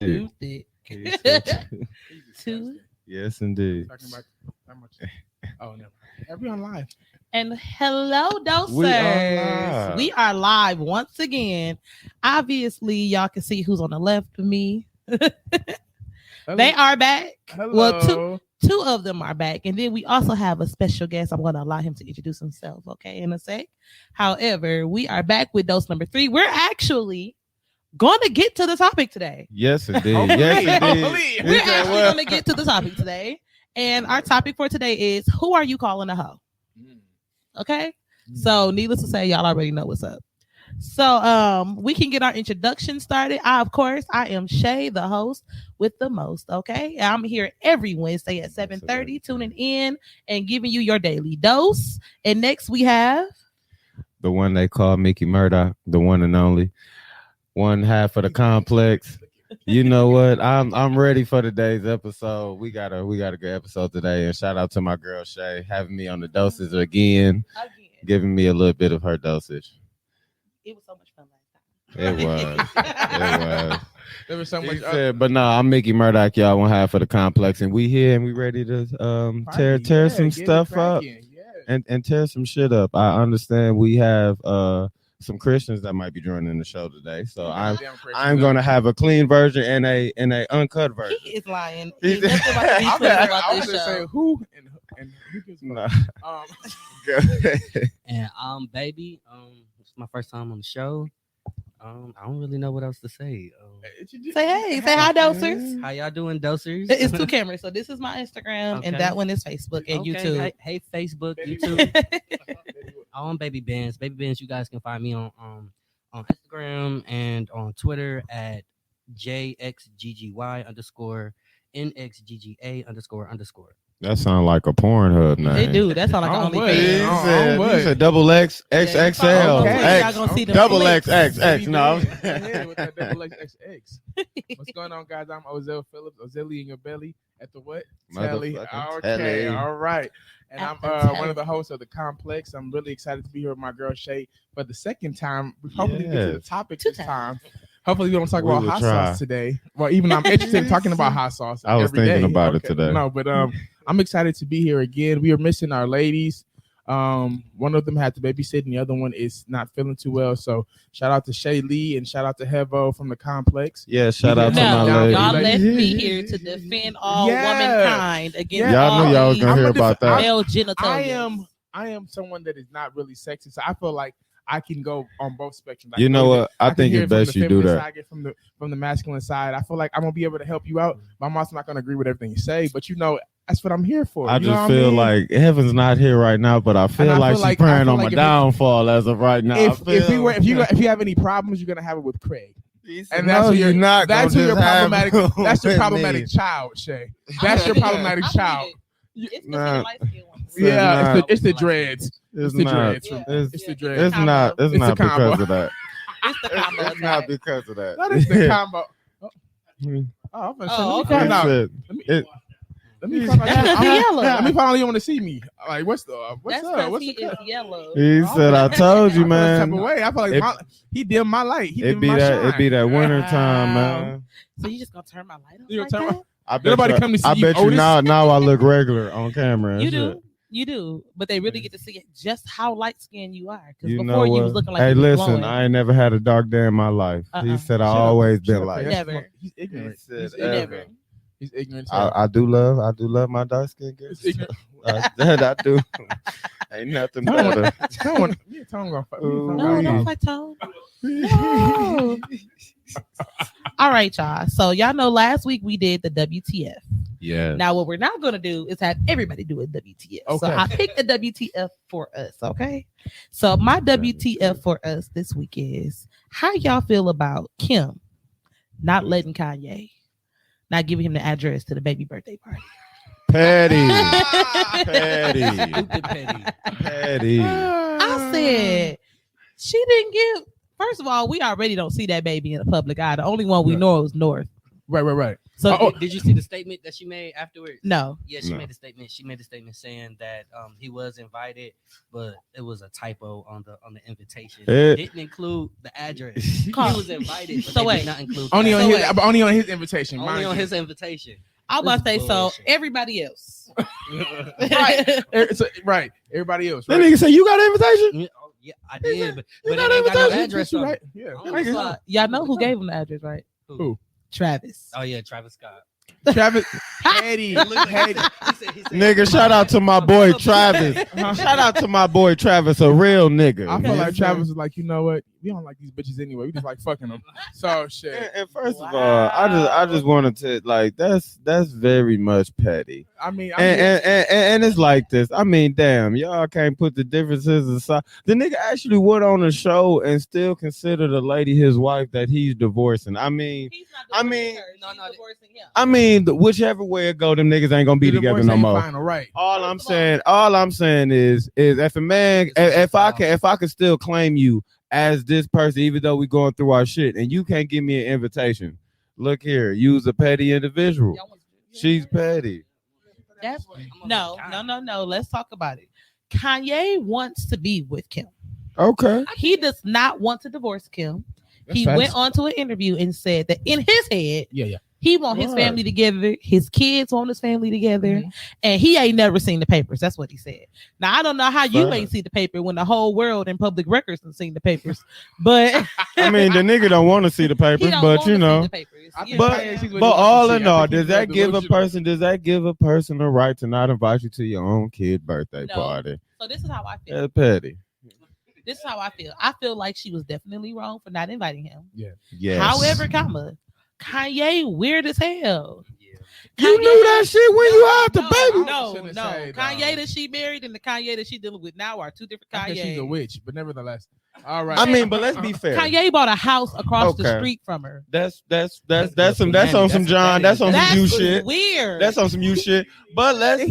Too thick. Too. Yes, indeed. Talking about how much? Oh no, everyone live. And hello, dosers. live. We are live once again. Obviously, y'all can see who's on the left of me. They are back. Hello. Well, two of them are back. And then we also have a special guest. I'm going to allow him to introduce himself, okay, in a sec. However, we are back with dose number 3. We're actually going to get to the topic today. Yes, indeed. Yes, indeed. We're actually going to get to the topic today. And our topic for today is, who are you calling a hoe? Okay? So needless to say, y'all already know what's up. So we can get our introduction started. Of course, I am Chae, the host with the most. Okay, I'm here every Wednesday at 7:30, tuning in and giving you your daily dose. And next we have the one they call Mickey Murdoch, the one and only, one half of the complex. You know what? I'm ready for today's episode. We got a good episode today, and shout out to my girl Chae having me on the doses again, giving me a little bit of her dosage. It was so much fun last time. It was. There was so much. But no, I'm Mickey Murdoch, y'all. One half of the complex, and we here and we ready to tear some stuff up and tear some shit up. I understand we have some Christians that might be joining the show today, so I'm going to have a clean version and a uncut version. He is lying. I was going to say who and who gives no. And baby, it's my first time on the show. I don't really know what else to say. Say hey, say hi, dosers. How y'all doing, dosers? It's 2 cameras, so this is my Instagram and that one is Facebook and YouTube. Hey, Facebook, YouTube. Baby Benz. Baby Benz, you guys can find me on Instagram and on Twitter at JXGGY_NXGGA__. That sounds like a Pornhub name. They do. That sounds like OnlyFans. He said double X XXL. Okay. Double XXX. No. With that double XXX. What's going on, guys? I'm Ozell Phillips. Ozilly in your belly at the what? Telly. Okay. All right. And I'm one of the hosts of The Complex. I'm really excited to be here with my girl Chae for the second time. We hopefully get to the topic this time. Hopefully we don't talk about hot sauce today. Well, even I'm interested in talking about hot sauce. I was thinking about it today. No, but I'm excited to be here again. We are missing our ladies. One of them had to babysit and the other one is not feeling too well. So shout out to Chae Lee and shout out to Hevo from The Complex. Yeah, shout out to my ladies. Y'all left me here to defend all womankind against y'all knew y'all was gonna hear about that. Male genitalia. I am someone that is not really sexy, so I feel like I can go on both spectrums. You know what? I think it's best you do that. I get from the masculine side. I feel like I'm gonna be able to help you out. But I'm also not gonna agree with everything you say. But you know, that's what I'm here for. I just feel like Heaven's not here right now, but I feel like she's praying on my downfall as of right now. If you have any problems, you're gonna have it with Craig. And that's your problematic. That's your problematic child, Chae. That's your problematic child. It's the light skin one. Yeah, it's the dreads. It's the dreads. It's not because of that. It's the combo. It's not because of that. That is the combo. Okay. Let me find out you want to see me. Like, what's up? What's he is yellow. He said, "I told you, man." Type of way. I feel like he dimmed my light. It'd be that winter time, man. So you just gonna turn my light on? You like that? I bet you now I look regular on camera. You do, but they really get to see just how light skinned you are. Because before you was looking like, hey, listen, I ain't never had a dark day in my life. He said I always been like never. He's ignorant. Never. He's ignorant. I do love my dark skin girls. I do. Ain't nothing better. Tone don't fight Tone. No. All right, y'all. So y'all know last week we did the WTF. Yeah. Now what we're not going to do is have everybody do a WTF. Okay. So I picked a WTF for us. Okay. So my WTF for us this week is, how y'all feel about Kim not letting Kanye, not giving him the address to the baby birthday party? Petty. I said she didn't give. First of all, we already don't see that baby in the public eye. The only one we know is North. Right. So Did you see the statement that she made afterwards? no. Yeah, she made a statement. She made a statement saying that he was invited, but it was a typo on the invitation. It didn't include the address. He was invited, but they did not include only on his invitation. Only on his invitation. I was about to say so. Everybody else, right? Everybody else. That nigga say you got an invitation. Yeah, I did, but it ain't got no address. Right? Yeah. Y'all know who gave him the address, right? Who? Travis. Oh yeah, Travis Scott. Travis, Eddie, Nigga, shout out to my boy Travis. Shout out to my boy Travis, a real nigga. I feel like Travis is like, you know what? We don't like these bitches anyway. We just like fucking them. So shit. And first of all, I just wanted to like that's very much petty. I mean, and it's like this. I mean, damn, y'all can't put the differences aside. The nigga actually went on a show and still considered a lady his wife that he's divorcing. I mean, He's not divorcing her. She's divorcing him. I mean, whichever way it go, them niggas ain't gonna be together no more. Final, right. All I'm saying is if a man, if I can still claim you as this person, even though we going through our shit, and you can't give me an invitation. Look here, you's a petty individual. She's petty. No. Let's talk about it. Kanye wants to be with Kim. Okay. He does not want to divorce Kim. He went on to an interview and said that in his head, he want his family together. His kids want his family together. And he ain't never seen the papers. That's what he said. Now, I don't know how you ain't seen the paper when the whole world in public records have seen the papers. But I mean, the nigga don't want to see the papers, but you know. But all in all, does that give a person a right to not invite you to your own kid birthday party? So this is how I feel. That's petty. This is how I feel. I feel like she was definitely wrong for not inviting him. Yes. However, Kanye weird as hell. You knew that shit when you had the baby. No. Kanye that she married and the Kanye that she dealing with now are two different Kanye. She's a witch, but nevertheless. All right. I mean, but let's be fair. Kanye bought a house across the street from her. That's on some John. That's on some you shit. Weird. That's on some you shit. But listen.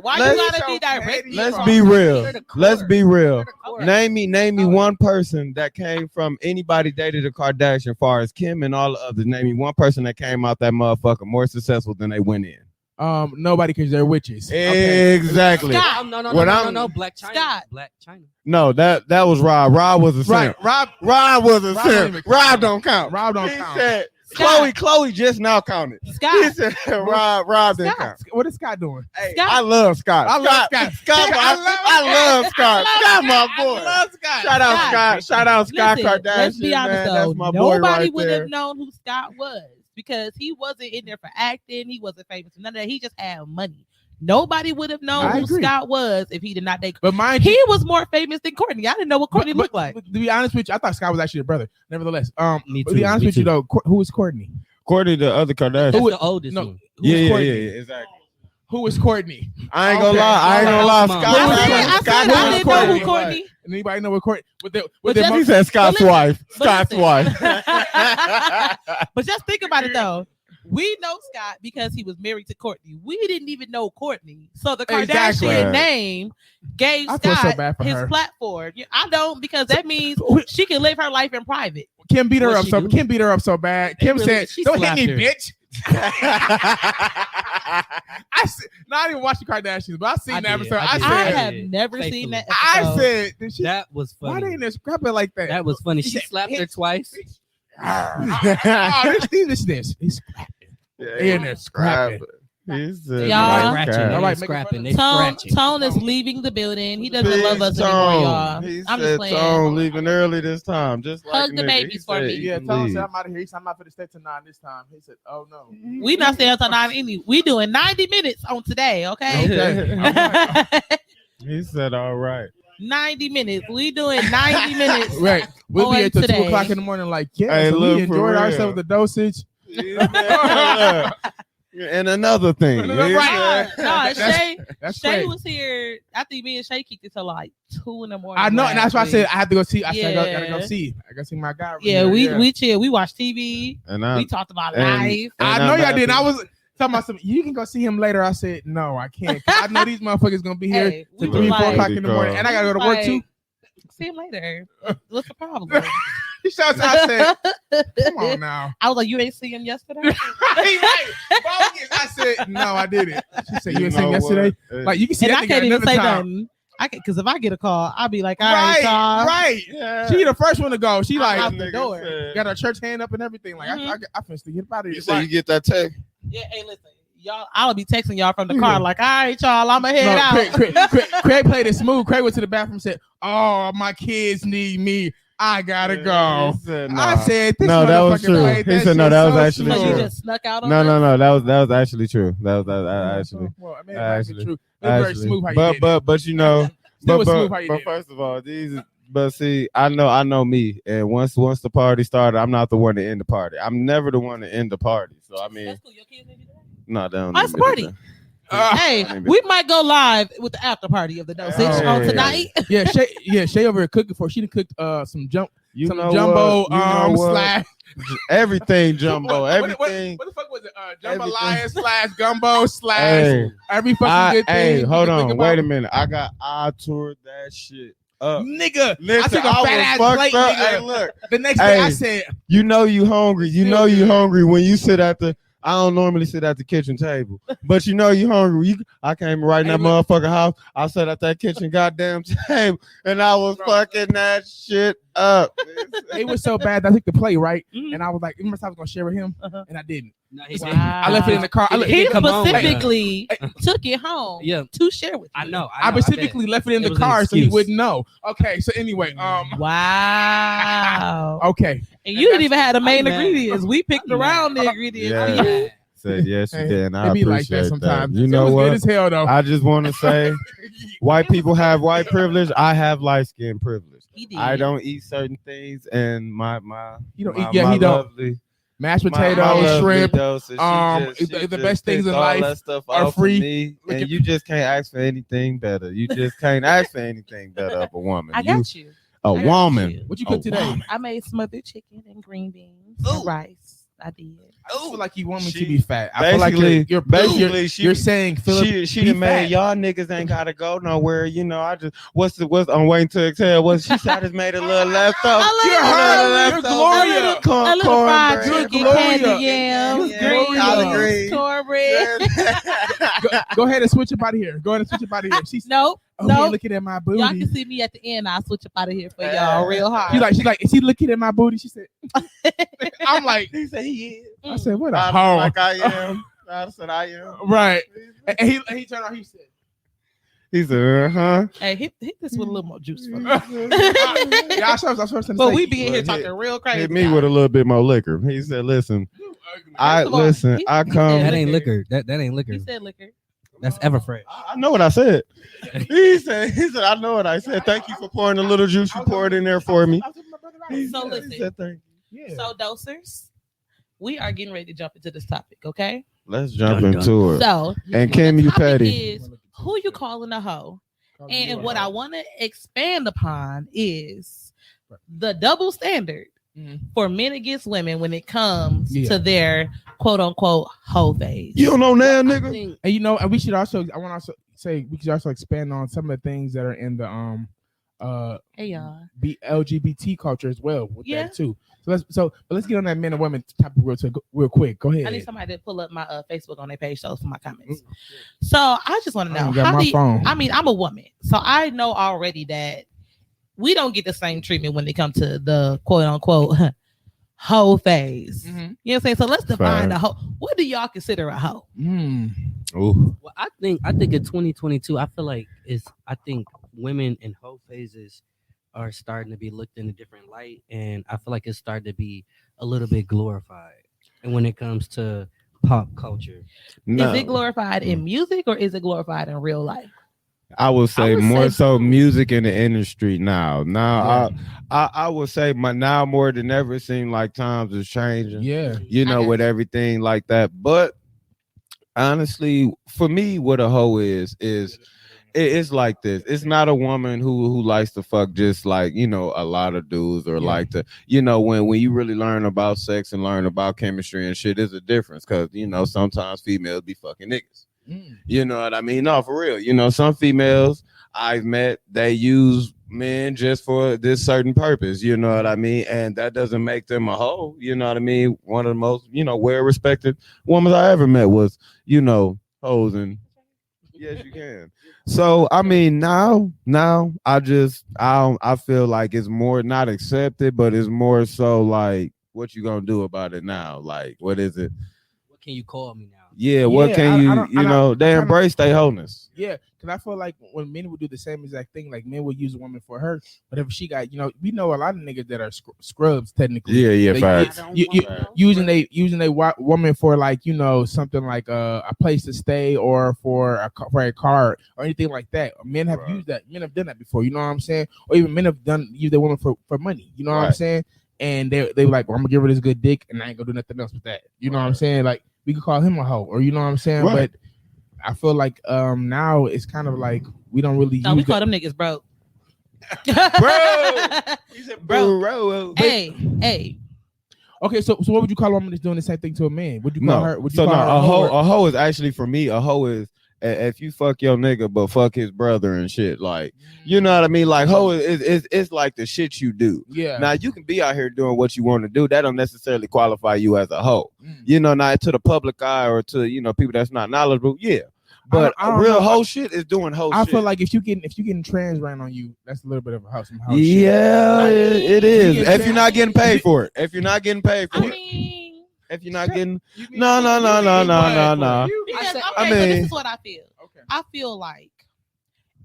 Why you gotta be direct? Let's be real. Let's be real. Name me one person that came from anybody dated a Kardashian, as far as Kim and all the others. Name me one person that came out that motherfucker more successful than they went in. Nobody, because they're witches. Exactly. Scott. No, Black China. Scott. Black China. No, that was Rob. Rob was a simp. Rob was a simp. Rob don't count. He said, Chloe just now counted. Scott. He said Rob didn't count. What is Scott doing? Hey, I love Scott. I love Scott. Scott, my boy. I love Scott. Shout out Scott. Shout out Scott Kardashian. Let's be honest, man. though. That's my boy Nobody right would there. have known who Scott was because he wasn't in there for acting. He wasn't famous. None of that. He just had money. Nobody would have known who Scott was if he did not date. But he was more famous than Courtney. I didn't know what Courtney looked like. To be honest with you, I thought Scott was actually a brother. Nevertheless, me too. To be honest with you though, who is Courtney? Courtney, the other Kardashian. That's the oldest one. Yeah, exactly. Who is Courtney? I ain't gonna lie. I didn't know who Courtney. Anybody know what Courtney? He said Scott's wife. Scott's wife. But just think about it though. We know Scott because he was married to Courtney. We didn't even know Courtney. So the Kardashian name gave Scott his platform. I don't, because that means she can live her life in private. Kim beat her up so bad. Kim said, "Don't hit me, bitch." I didn't watch the Kardashians, but I seen that episode. I have never seen that episode. I said, that was funny. Why they didn't scrap it like that? That was funny. She slapped her twice. He's scrapping. They're scrapping. Tone is leaving the building. He doesn't love us anymore, y'all. I'm just playing. Tone leaving early this time. Just like hug the babies for me. Yeah, Tone said I'm out of here. He said I'm out for the stay till 9 this time. He said, "Oh no, we not staying till 9 any. We doing 90 minutes on today, okay?" He said, "All right." 90 minutes. We doing 90 minutes. Right. We'll be at 2 o'clock in the morning. Like, yeah, so we enjoyed ourselves the dosage. And another thing, Chae was here. I think me and Chae kicked it till like 2 in the morning. I know, and that's why I said I had to go see. I said I gotta go see. I gotta see my guy. We chill. We watched TV. And we talked about life. I know y'all did. I was talking about something. You can go see him later. I said no, I can't. I know these motherfuckers gonna be here till 3, 4 o'clock in the morning, and I gotta go to work too. See him later. What's the problem? She showed I said, come on now. I was like, you ain't see him yesterday? right. Bogus. I said, no, I didn't. She said, you didn't see him yesterday? Like, you can see and that I can't even say time. nothing. Because if I get a call, I'll be like, all right, y'all. Right. Yeah. She the first one to go. She like out the door. Got her church hand up and everything. Like, I finished to get out of here. You say you get that text? Yeah, hey, listen. Y'all, I'll be texting y'all from the car like, all right, y'all, I'm going to head out. Craig played it smooth. Craig went to the bathroom and said, oh, my kids need me. I gotta go. Said, I said, this no, that was true. He said, no, that was actually true. true. You just snuck out on no, that was actually true. That was actually. Well, I mean, it might be true. It's very smooth how you did it. But you know, but but first of all, but see, I know me, and once the party started, I'm not the one to end the party. I'm never the one to end the party. So I mean, that's cool. Your kids maybe no, they don't. Nice party. Hey, we might go live with the after party of the dosage on tonight. Yeah, Chae over here cooking for. She done cooked some jumbo slash everything jumbo, everything. What the fuck was it? Jambalaya / gumbo / every fucking good thing. Hey, hold on, wait a minute. I toured that shit up, nigga. Listen, I took a fat ass plate, nigga. Hey, look. The next day I said, you know you hungry. You know you hungry when you sit at the. I don't normally sit at the kitchen table, but you know you hungry. I came right in that motherfucking house. I sat at that kitchen goddamn table, and I was fucking that shit up. It was so bad that I took the plate, right? Mm-hmm. And I was like, remember I was going to share with him, and I didn't. No, I left it in the car. He specifically took it home to share with you. I know. I specifically left it in the car so he wouldn't know. Okay, so anyway. Wow. Okay. And you didn't even have the main ingredients. We picked around the ingredients. Yeah. Said yes, you did. And I appreciate like that sometimes. You know what? Good as hell, though. I just want to say, white people have white privilege. I have light skin privilege. I don't eat certain things, and my you don't eat. Yeah, he lovely, don't. Mashed potatoes, shrimp. The best things in life are free. And you just can't ask for anything better. You just can't ask for anything better of a woman. I got you. A woman. What you cook today? I made smothered chicken and green beans and rice. I did. I feel like you want me to be fat. I feel like you're saying Philip. She done made y'all niggas ain't gotta go nowhere. You know, what's I'm waiting to exhale. What she said, I just made a little leftover. You're Gloria. A little fried chicken, candy yams, green cornbread. Go ahead and switch up out of here. She's nope. Looking at my booty. Y'all can see me at the end. I'll switch up out of here for y'all real hard. She's like, is he looking at my booty? She said, I'm like, he said he is. I said, what a hoe. Like I am. I said I am. Right. And he turned on, he said, huh? Hey, hit this with a little more juice for me. But we be in here talking real crazy. Hit me with a little bit more liquor. He said, listen. I come. That ain't liquor. That ain't liquor. He said liquor. That's Everfresh. I know what I said. He said, I know what I said. Thank you for pouring a little juice. You poured in there for me. So listen. So dosers, we are getting ready to jump into this topic, okay? Let's jump into it. So, and Kim, you petty. Is who you calling a hoe? And what I want to expand upon is the double standard for men against women when it comes to their quote unquote hoe phase. You don't know now, nigga. And you know, and we should also expand on some of the things that are in the LGBT culture as well with that too. So let's get on that men and women topic real quick. Go ahead. I need somebody to pull up my Facebook on their page for my comments. So I just want to know I'm a woman, so I know already that we don't get the same treatment when it comes to the quote unquote hoe phase. You know what I'm saying? So let's define a hoe. What do y'all consider a hoe? Well, I think in 2022, I feel like I think women in hoe phases are starting to be looked in a different light, and I feel like it's starting to be a little bit glorified. And when it comes to pop culture, is it glorified in music or is it glorified in real life? I would say more so music in the industry now. I would say now more than ever, it seems like times is changing. Yeah, you know, with everything like that. But honestly, for me, what a hoe is it's like this. It's not a woman who likes to fuck just like, you know, a lot of dudes or like to, you know, when you really learn about sex and learn about chemistry and shit, there's a difference because, you know, sometimes females be fucking niggas. You know what I mean? No, for real. You know, some females I've met, they use men just for this certain purpose, you know what I mean? And that doesn't make them a hoe, you know what I mean? One of the most, well-respected women I ever met was, hoes, and yes, you can. So I mean, now I feel like it's more not accepted, but it's more so like, what you gonna do about it now? Like, what is it? What can you call me now? Yeah, what can they embrace their wholeness. Yeah, because I feel like when men would do the same exact thing, like men would use a woman for her, but if she got, we know a lot of niggas that are scrubs technically. Yeah, facts. Using a woman for like something like a place to stay or for a car or anything like that. Men have used that. Men have done that before. You know what I'm saying? Or even men have used a woman for money. You know what I'm saying? And they were like, well, I'm gonna give her this good dick, and I ain't gonna do nothing else with that. You know what I'm saying? Like, we could call him a hoe, or you know what I'm saying? Right. But I feel like now it's kind of like we don't really. No, we call them niggas broke. Bro, he said, bro. Hey. Okay, so what would you call a woman that's doing the same thing to a man? Would you call her? Would you call her a hoe is actually, for me, a hoe is if you fuck your nigga but fuck his brother and shit, like, you know what I mean? Like, hoe is it's like the shit you do. Yeah. Now you can be out here doing what you want to do. That don't necessarily qualify you as a hoe. You know, not to the public eye or to people that's not knowledgeable. Yeah. But I real hoe shit is doing hoe shit. I feel like if you getting trans ran on you, that's a little bit of a hoe. Some hoe yeah, shit. it is. If you're not getting paid for it. If you're not getting paid for it. If you're not getting no. Because, so this is what I feel. Okay. I feel like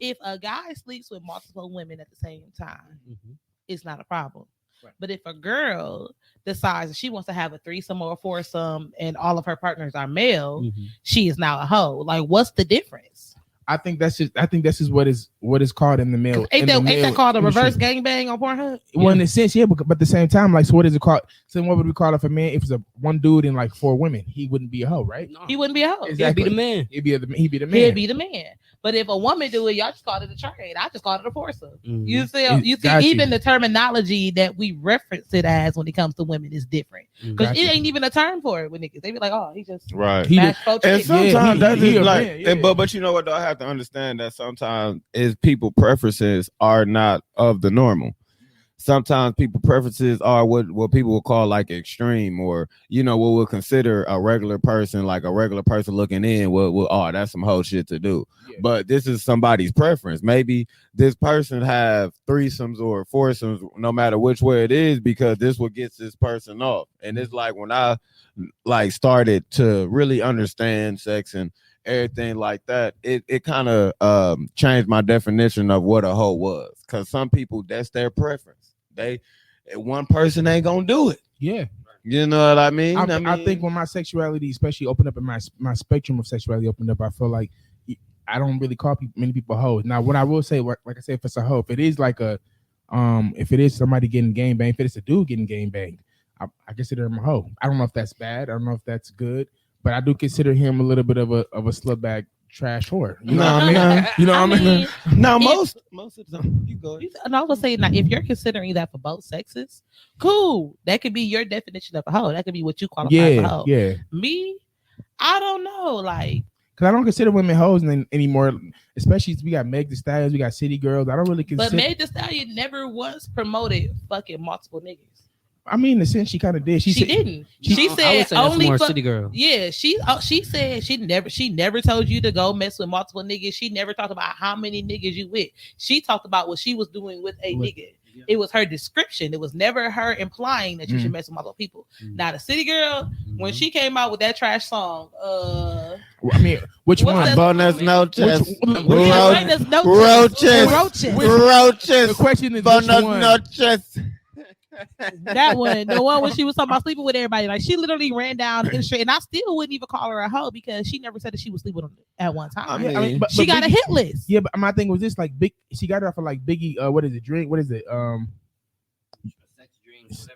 if a guy sleeps with multiple women at the same time, it's not a problem. Right. But if a girl decides she wants to have a threesome or a foursome and all of her partners are male, she is now a hoe. Like, what's the difference? I think that's just what is called in the male. Ain't that called a reverse gangbang on Pornhub? Well, in a sense, yeah, but at the same time, like, so what is it called? So what would we call it if a man? If it's a one dude and like 4 women, he wouldn't be a hoe, right? No. He wouldn't be a hoe. Exactly. He'd be the man. He'd be the man. He'd be the man. But if a woman do it, y'all just call it a trade. I just call it a foursome. You see, even the terminology that we reference it as when it comes to women is different. Because it ain't even a term for it with niggas. They be like, oh, he just right. And sometimes that's just like, but you know what though? I have to understand that sometimes is people preferences are not of the normal. Sometimes people preferences are what people will call like extreme, or what we'll consider a regular person, like a regular person looking in. Oh, that's some whole shit to do. Yeah. But this is somebody's preference. Maybe this person have threesomes or foursomes, no matter which way it is, because this what gets this person off. And it's like when I started to really understand sex and everything like that, it kind of changed my definition of what a hoe was. Because some people, that's their preference. One person ain't gonna do it. Yeah, you know what I mean. I think when my sexuality, especially opened up, and my spectrum of sexuality opened up, I feel like I don't really call many people hoes. Now, what I will say, like I said, if it's a hoe, if it is like if it is somebody getting game banged, if it's a dude getting game banged, I consider him a hoe. I don't know if that's bad. I don't know if that's good, but I do consider him a little bit of a slutbag trash whore. You know what I mean? You know what I mean? No, most of the time you go. And I would say, now, if you're considering that for both sexes, cool. That could be your definition of a hoe. That could be what you qualify as a hoe. Yeah. Me, I don't know. Like, because I don't consider women hoes anymore. Especially we got Meg Thee Stallion, we got City Girls. I don't really consider. But Meg Thee Stallion never once promoted fucking multiple niggas. I mean, in a sense, she kind of did. She didn't. She said only more City Girl. Yeah, she said she never told you to go mess with multiple niggas. She never talked about how many niggas you with. She talked about what she was doing with a nigga. Yeah. It was her description. It was never her implying that you should mess with multiple people. Now the City Girl, when she came out with that trash song, I mean, which one? Bonus no chest. Roaches. The question is, bonus no chest. That one, the one when she was talking about sleeping with everybody, like she literally ran down the street, and I still wouldn't even call her a hoe because she never said that she was sleeping with them at one time. I mean, but she got a hit list. Yeah, but my thing was this: like big, she got it off of like Biggie. What is it? Drink? What is it?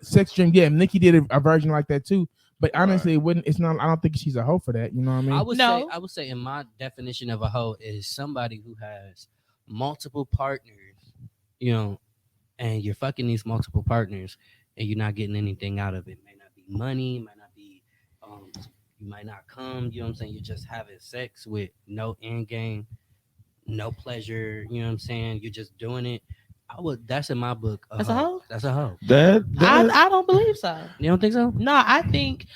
Sex Dream. Yeah, Nicki did a version like that too. But honestly, it wouldn't. It's not. I don't think she's a hoe for that. You know what I mean? I would say, in my definition of a hoe is somebody who has multiple partners. And you're fucking these multiple partners and you're not getting anything out of it. May not be money, might not be, you might not come, you know what I'm saying? You're just having sex with no end game, no pleasure, you know what I'm saying? You're just doing it. That's in my book. That's a hoe? That's a hoe. I don't believe so. You don't think so? No, I think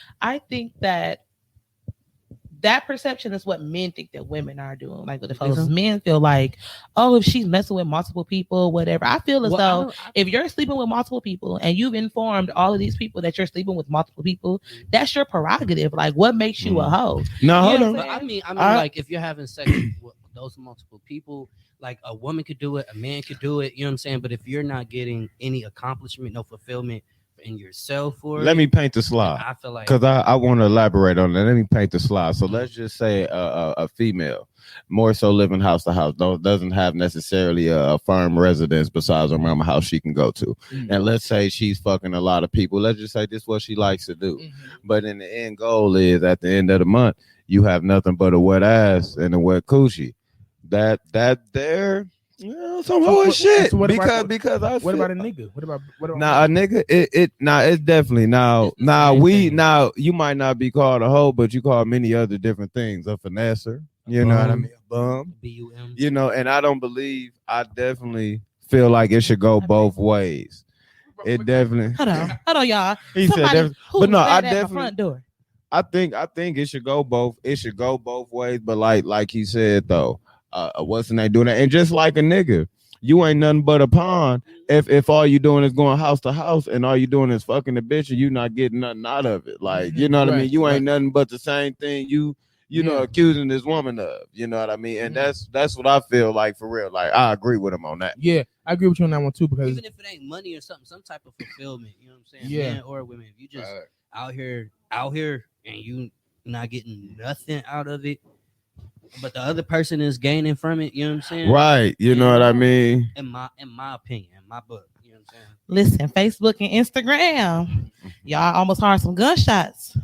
that perception is what men think that women are doing. Like, if those men feel like, oh, if she's messing with multiple people, whatever. I feel as though if you're sleeping with multiple people and you've informed all of these people that you're sleeping with multiple people, that's your prerogative. Like, what makes you a hoe? No, hold on. I mean, like, if you're having sex with those multiple people, like, a woman could do it, a man could do it. You know what I'm saying? But if you're not getting any accomplishment, no fulfillment in yourself, let me paint the slide. I feel like, because I want to elaborate on that. Let me paint the slide. So let's just say a female, more so living house to house, doesn't have necessarily a firm residence besides her mama house she can go to. And let's say she's fucking a lot of people. Let's just say this is what she likes to do. But in the end goal is at the end of the month, you have nothing but a wet ass and a wet coochie. That there. Yeah, some shit. So what because I. What about a nigga? What about a nigga? It's definitely now. You might not be called a hoe, but you call many other different things. A finesser, you know what I mean? A bum, B-U-M. You know, and I definitely feel like it should go both ways. It definitely. Hold on, y'all. He said, but no, I definitely. Front door. I think it should go both. It should go both ways, but like he said though. What's the name doing that? And just like a nigga, you ain't nothing but a pawn if all you doing is going house to house and all you doing is fucking the bitch and you not getting nothing out of it. Like, you know what I mean? You ain't nothing but the same thing you know accusing this woman of. You know what I mean? And that's what I feel like for real. Like, I agree with him on that. Yeah, I agree with you on that one too, because even if it ain't money or something, some type of fulfillment, you know what I'm saying? Yeah. Men or women, if you just out here and you not getting nothing out of it, but the other person is gaining from it, you know what I'm saying? Right. You know what I mean? In my opinion, in my book, you know what I'm saying? Listen, Facebook and Instagram, y'all almost heard some gunshots.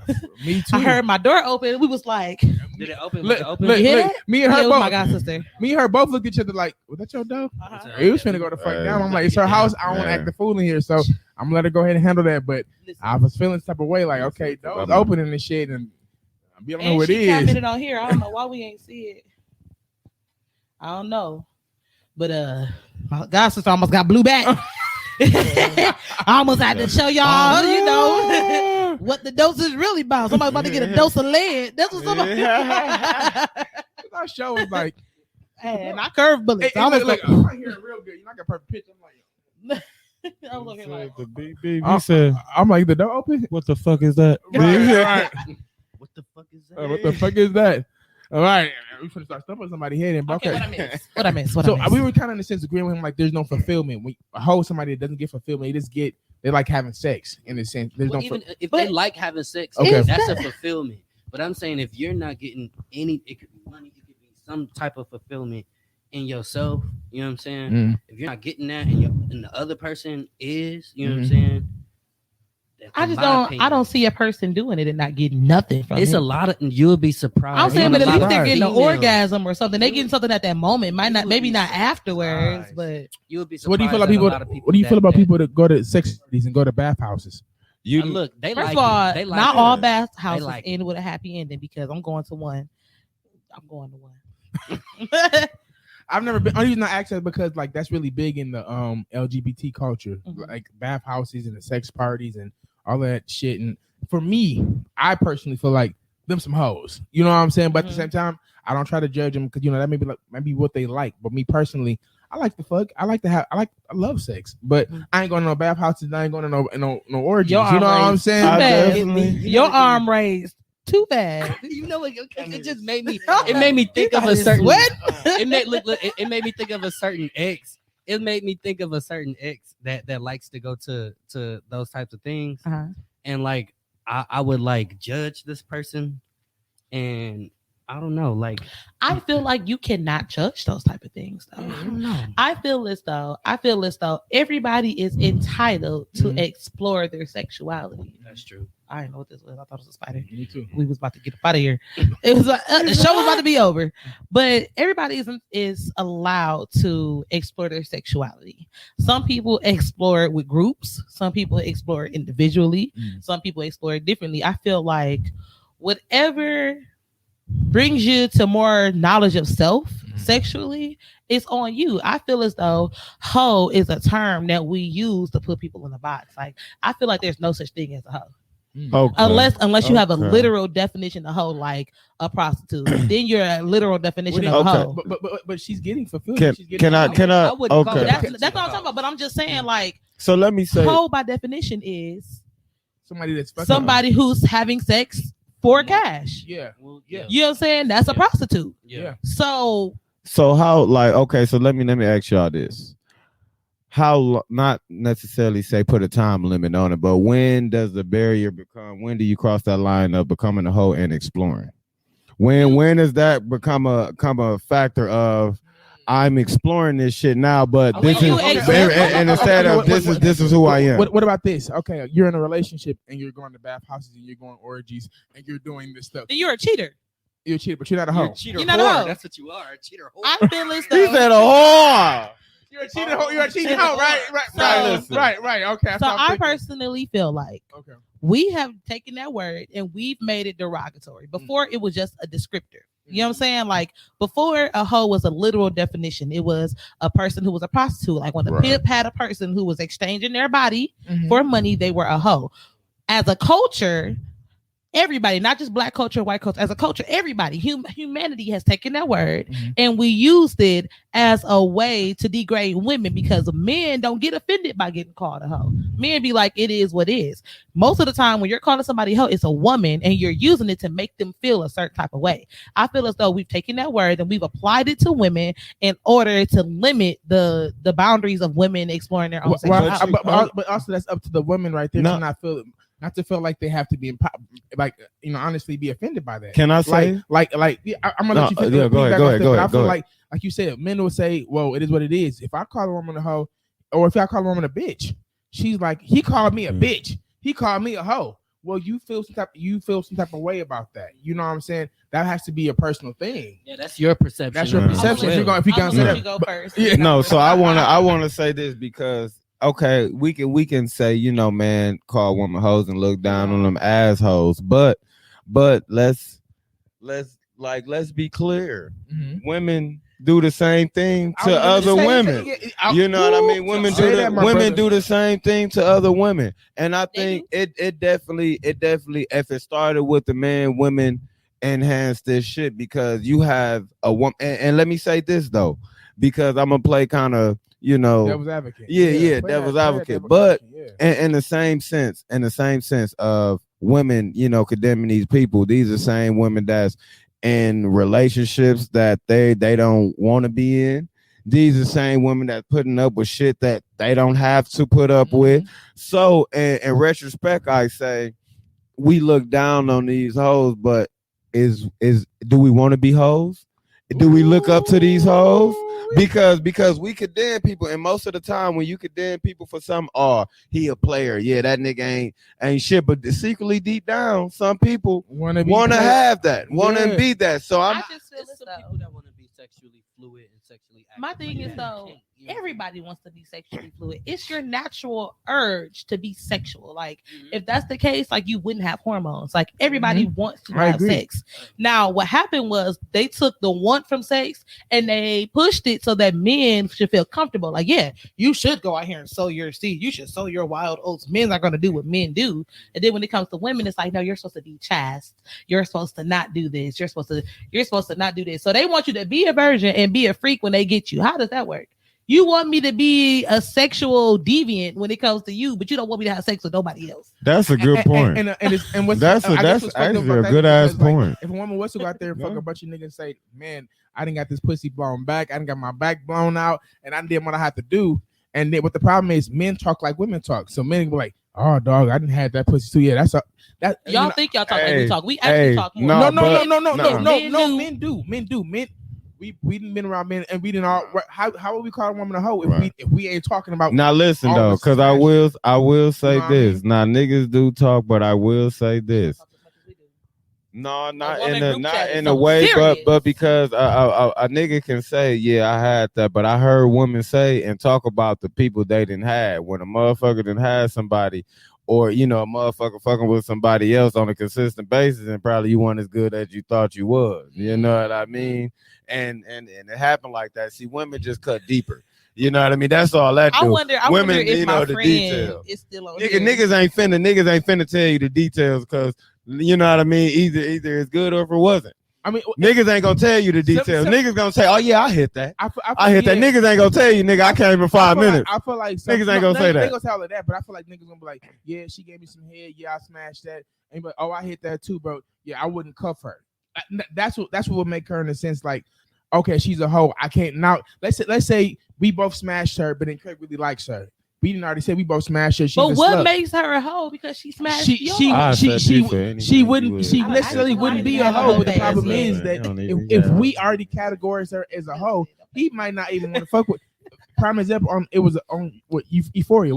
Me too. I heard my door open. We was like, did it open? Look, me and her both. My god sister. Me and her both looked at each other like, was that your door? It was finna go the fuck down. I'm like, it's her house. I don't want to act the fool in here, so I'm gonna let her go ahead and handle that. But I was feeling some type of way, like, okay, door's opening this shit, and I don't know what it is. Commented on here. I don't know why we ain't see it. I don't know, but my god sister almost got blew back. I almost had to show y'all, you know, what the dose is really about. Somebody's about to get a dose of lead. That's what somebody. Our show was like, and I curve bullets. Hey, I'm like, I'm right here real good. You're not gonna perfect pitch. I'm like. I was looking like, he said, I'm like, the door open? What the fuck is that? Right. What the fuck is that? What the fuck is that? All right, we finna start stumping somebody's head in. Okay. What I miss? We were kind of in a sense agreeing with him, like there's no fulfillment. When a whole somebody that doesn't get fulfillment, they like having sex in a sense. There's if they like having sex, okay, that's a fulfillment. But I'm saying if you're not getting any, it could be money, it could be some type of fulfillment in yourself. You know what I'm saying? If you're not getting that, and the other person is, you know what I'm saying? I don't see a person doing it and not getting nothing from it. It's a lot of, you'll be surprised. I'm saying, but at least they're getting an orgasm or something. They're getting something at that moment. Might not, maybe not afterwards, but you'll be surprised. So what do you feel about people? What do you feel about people that go to sex parties and go to bathhouses? Look, they first like of all, they like not it. all bathhouses like end with a happy ending because I'm going to one. I'm going to one. I've never been. I'm using that access because like that's really big in the LGBT culture, like bathhouses and the sex parties and all that shit. And for me, I personally feel like them some hoes. You know what I'm saying? But at the same time, I don't try to judge them because that may be like maybe what they like. But me personally, I like to fuck. I love sex. But I ain't going to no bathhouses. I ain't going to no orgies. You know what I'm saying? Your arm raised. Too bad. You know what? It just made me. It made me think of a certain. It made me think of a certain ex. It made me think of a certain ex that likes to go to those types of things, and like I would like judge this person, and I don't know, like I feel like you cannot judge those type of things though. I don't know. I feel as though everybody is entitled to explore their sexuality. That's true. I didn't know what this was. I thought it was a spider. Me too. We was about to get up out of here. It was the show was about to be over, but everybody is allowed to explore their sexuality. Some people explore it with groups. Some people explore it individually. Some people explore it differently. I feel like whatever brings you to more knowledge of self sexually it's on you. I feel as though hoe is a term that we use to put people in a box. Like, I feel like there's no such thing as a hoe. Okay. Unless you have a literal definition of hoe, like a prostitute, then you're a literal definition of a hoe. But she's getting fulfilled. Can I? Okay. That's what I'm talking about. But I'm just saying, like, so let me say, hoe by definition is somebody who's having sex for cash. Yeah. Well, yeah. You know what I'm saying? That's a prostitute. Yeah. So how, like, okay, so let me ask y'all this. How, not necessarily say put a time limit on it, but when does the barrier become, when do you cross that line of becoming a hoe and exploring? When does that become a factor of I'm exploring this shit now, but this is and instead of this is who I am. What about this? Okay, you're in a relationship and you're going to bathhouses and you're going orgies and you're doing this stuff. Then you're a cheater. You're a cheater, but you're not a hoe. You're not a hoe. That's what you are, a cheater whore. I feel as though He said a whore. You're a cheater hoe. You're a cheater hoe, right. Okay. So I personally feel like we have taken that word and we've made it derogatory. Before it was just a descriptor. You know what I'm saying? Like, before, a hoe was a literal definition. It was a person who was a prostitute. Like, when a pimp had a person who was exchanging their body for money, they were a hoe. As a culture, everybody, not just black culture, white culture, as a culture, everybody, humanity has taken that word and we used it as a way to degrade women, because men don't get offended by getting called a hoe. Men be like, it is what it is. Most of the time when you're calling somebody a hoe, it's a woman and you're using it to make them feel a certain type of way. I feel as though we've taken that word and we've applied it to women in order to limit the boundaries of women exploring their own sexuality. But also that's up to the women right there to not to feel like they have to be honestly be offended by that. Can I say I'm gonna let you finish. Yeah, go ahead. I feel like you said, men will say, well, it is what it is. If I call a woman a hoe, or if I call a woman a bitch, she's like, he called me a bitch, he called me a hoe. Well, you feel some type of way about that. You know what I'm saying? That has to be a personal thing. Yeah, that's your perception. That's your perception. If you're gonna say that, you go first. Yeah. No, so I wanna say this because okay, we can say, you know, man, call women hoes and look down on them assholes, but let's be clear. Women do the same thing to other women. You know what I mean? Women do the same thing to other women, and I think it definitely, if it started with the man, women enhance this shit, because you have a woman. And let me say this though, because I'm gonna play kind of, you know, devil's advocate. Devil's advocate. But in the same sense of women, you know, condemning these people, these are the same women that's in relationships that they don't want to be in. These are the same women that putting up with shit that they don't have to put up with. So in retrospect, I say we look down on these hoes, but do we want to be hoes? Do we look up to these hoes? Because we condemn people, and most of the time when you condemn people for something, he a player, that nigga ain't shit. But secretly deep down, some people want to have that, want to be that. So I just feel some people that want to be sexually fluid and sexually active. My thing is though, everybody wants to be sexually fluid. It's your natural urge to be sexual. Like if that's the case, like you wouldn't have hormones. Like everybody wants to have sex. Now what happened was they took the want from sex and they pushed it so that men should feel comfortable. Like, yeah, you should go out here and sow your seed. You should sow your wild oats. Men are going to do what men do. And then when it comes to women, it's like, no, you're supposed to be chaste. You're supposed to not do this. You're supposed to not do this. So they want you to be a virgin and be a freak when they get you. How does that work? You want me to be a sexual deviant when it comes to you, but you don't want me to have sex with nobody else. That's a good point. That's actually a good ass point. If a woman was to go out there and fuck a bunch of niggas and say, man, I didn't got this pussy blown back, I didn't got my back blown out, and I did what I had to do. And then what the problem is, men talk like women talk. So men be like, oh dog, I didn't have that pussy too. Yeah, y'all think y'all talk like we talk. We actually talk more. No. Men do. We didn't been around men, and we didn't all. How would we call a woman a hoe if we ain't talking about? Now listen though, because I will say this. Now niggas do talk, but I will say this. No, not in a way, but because a nigga can say, yeah, I had that, but I heard women say and talk about the people they didn't have. When a motherfucker didn't have somebody, or a motherfucker fucking with somebody else on a consistent basis, and probably you weren't as good as you thought you was. You know what I mean? And it happened like that. See, women just cut deeper. You know what I mean? That's all that do. I wonder if my friend is still on here. Niggas ain't finna tell you the details, because you know what I mean. Either it's good or if it wasn't. I mean, niggas ain't gonna tell you the details. Niggas gonna say, "Oh yeah, I hit that. I hit that." Niggas ain't gonna tell you, "Nigga, I came in 5 minutes." I feel like niggas ain't gonna say that. They gonna tell her that, but I feel like niggas gonna be like, "Yeah, she gave me some head. Yeah, I smashed that." And but, "Oh, I hit that too, bro. Yeah, I wouldn't cuff her." That's what would make her in a sense like, okay, she's a hoe. I can't now. Let's say we both smashed her, but then Craig really likes her. We didn't already say we both smashed her. But what makes her a hoe? Because she smashed she necessarily wouldn't be a hoe. But the problem is that if we already categorize her as a hoe, he might not even want to fuck with. Prime example, it was on what Euphoria.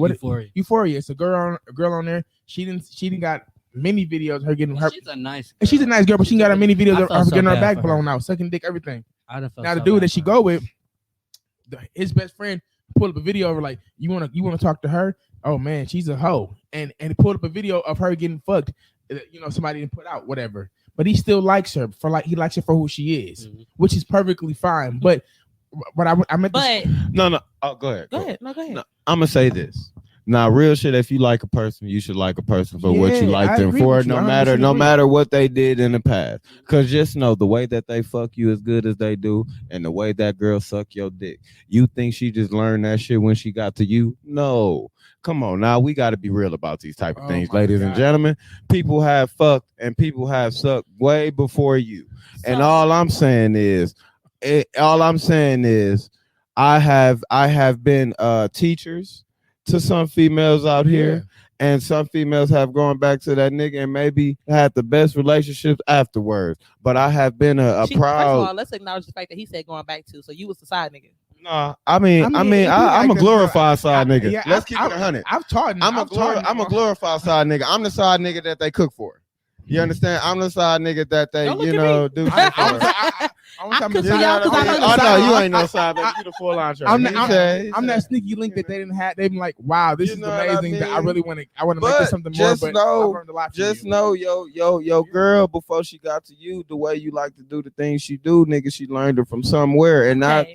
Euphoria. It's a girl on there. She didn't got many videos of her getting her. She's a nice girl. And she's a nice girl, but she got many videos of her getting her back blown out, sucking dick, everything. Now the dude that she go with, his best friend, pull up a video of her like, you wanna talk to her? Oh man, she's a hoe, and pulled up a video of her getting fucked. Somebody didn't put out whatever, but he still likes her he likes her for who she is, which is perfectly fine. But I meant. But no. Oh, go ahead. Go ahead. No, go ahead. No, I'm gonna say this. Now, real shit. If you like a person, you should like a person for what you like them for, no matter what they did in the past. Cause just know the way that they fuck you as good as they do, and the way that girl suck your dick. You think she just learned that shit when she got to you? No. Come on, now we got to be real about these type of things, ladies and gentlemen. People have fucked and people have sucked way before you, and all I'm saying is, I have been teachers to some females out here, and some females have gone back to that nigga and maybe had the best relationships afterwards. But I have been a proud. First of all, let's acknowledge the fact that he said going back to. So you was the side nigga. Nah, I'm a glorified side nigga. Yeah, let's keep it 100. I've taught. I'm a glorified side nigga. I'm the side nigga that they cook for. You understand? I'm the side nigga that they, do shit for. Oh no, you ain't no side baby. You the full entree. I'm that sneaky link that they didn't have. They been like, wow, this is amazing. That I really want to make this something more. But I learned a lot. Just know, yo, girl, before she got to you, the way you like to do the things she do, nigga, she learned it from somewhere, and not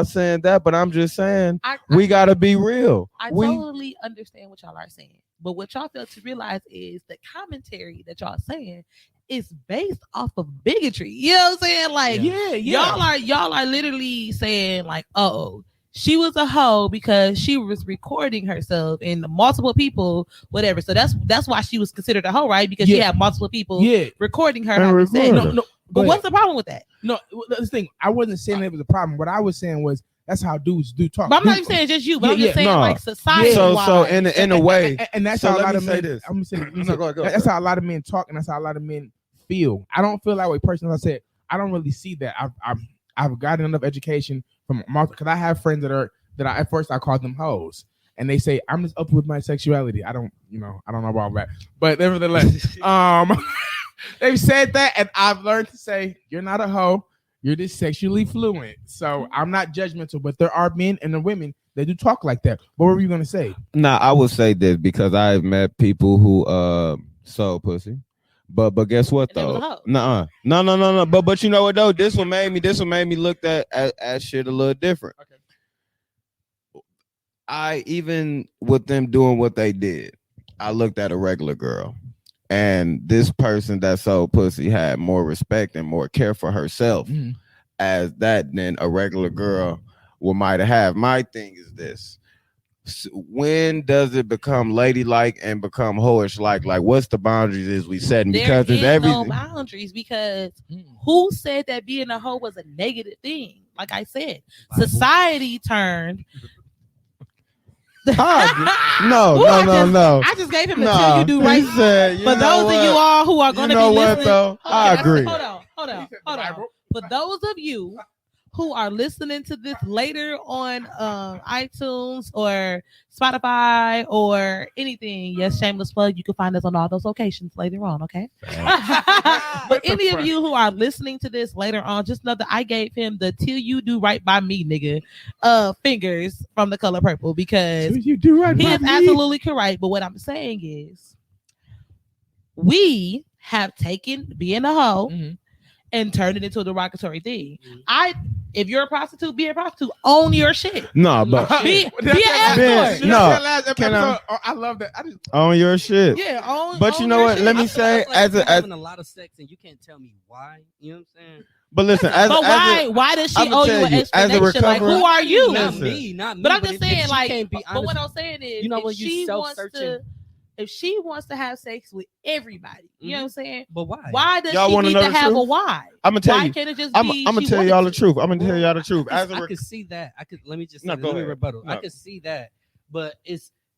saying that, but I'm just saying we gotta be real. I totally understand what y'all are saying. But what y'all fail to realize is the commentary that y'all saying is based off of bigotry. You know what I'm saying? Like, y'all are literally saying like, oh, she was a hoe because she was recording herself and multiple people, whatever. So that's why she was considered a hoe, right? Because she had multiple people recording her. No, but what's the problem with that? No, the thing, I wasn't saying it was a problem. What I was saying was, that's how dudes do talk. But I'm not even saying just you, but I'm just saying like society. So in a way, and that's how a lot of men. I'm saying that's how a lot of men talk, and that's how a lot of men feel. I don't feel that way personally. I said I don't really see that. I've gotten enough education from because I have friends that I at first I called them hoes, and they say I'm just up with my sexuality. I don't know about that, but nevertheless, they've said that, and I've learned to say you're not a hoe. You're just sexually fluent. So I'm not judgmental, but there are men and the women that do talk like that. What were you going to say? Nah, I would say this because I've met people who sold pussy. But guess what though? No. But you know what though? This one made me look at shit a little different. Okay. I even with them doing what they did, I looked at a regular girl. And this person that sold pussy had more respect and more care for herself as that than a regular girl might have. My thing is this. When does it become ladylike and become hoish like what's the boundaries is we setting? Because there is everything. No boundaries because who said that being a hoe was a negative thing? Like I said, society turned. No. I just gave him the till you do right. For those of you all who are going to be listening, though? I agree. Hold on. For those of you who are listening to this later on iTunes or Spotify or anything, yes, shameless plug, you can find us on all those locations later on, okay? But any of you who are listening to this later on, just know that I gave him the "till you do right by me, nigga" fingers from The Color Purple because you do right he by is me. absolutely correct. But what I'm saying is, we have taken being a hoe and turned it into a derogatory thing. If you're a prostitute, be a prostitute. Own your shit. No, but Be an escort. No, I love that. own your shit. Yeah, own. But you know what? Let me say, as having a lot of sex and you can't tell me why. You know what I'm saying? But listen, why does she owe you an explanation? Like, who are you? Not me. But I'm just saying, like, but what I'm saying is, if she wants to have sex with everybody, you know what I'm saying? But why? Why does she need to have a why? I'm gonna tell why you. Can't it just I'm be gonna tell y'all the truth. I'm gonna tell y'all the truth. I could see that. Let me rebuttal. No. I could see that, but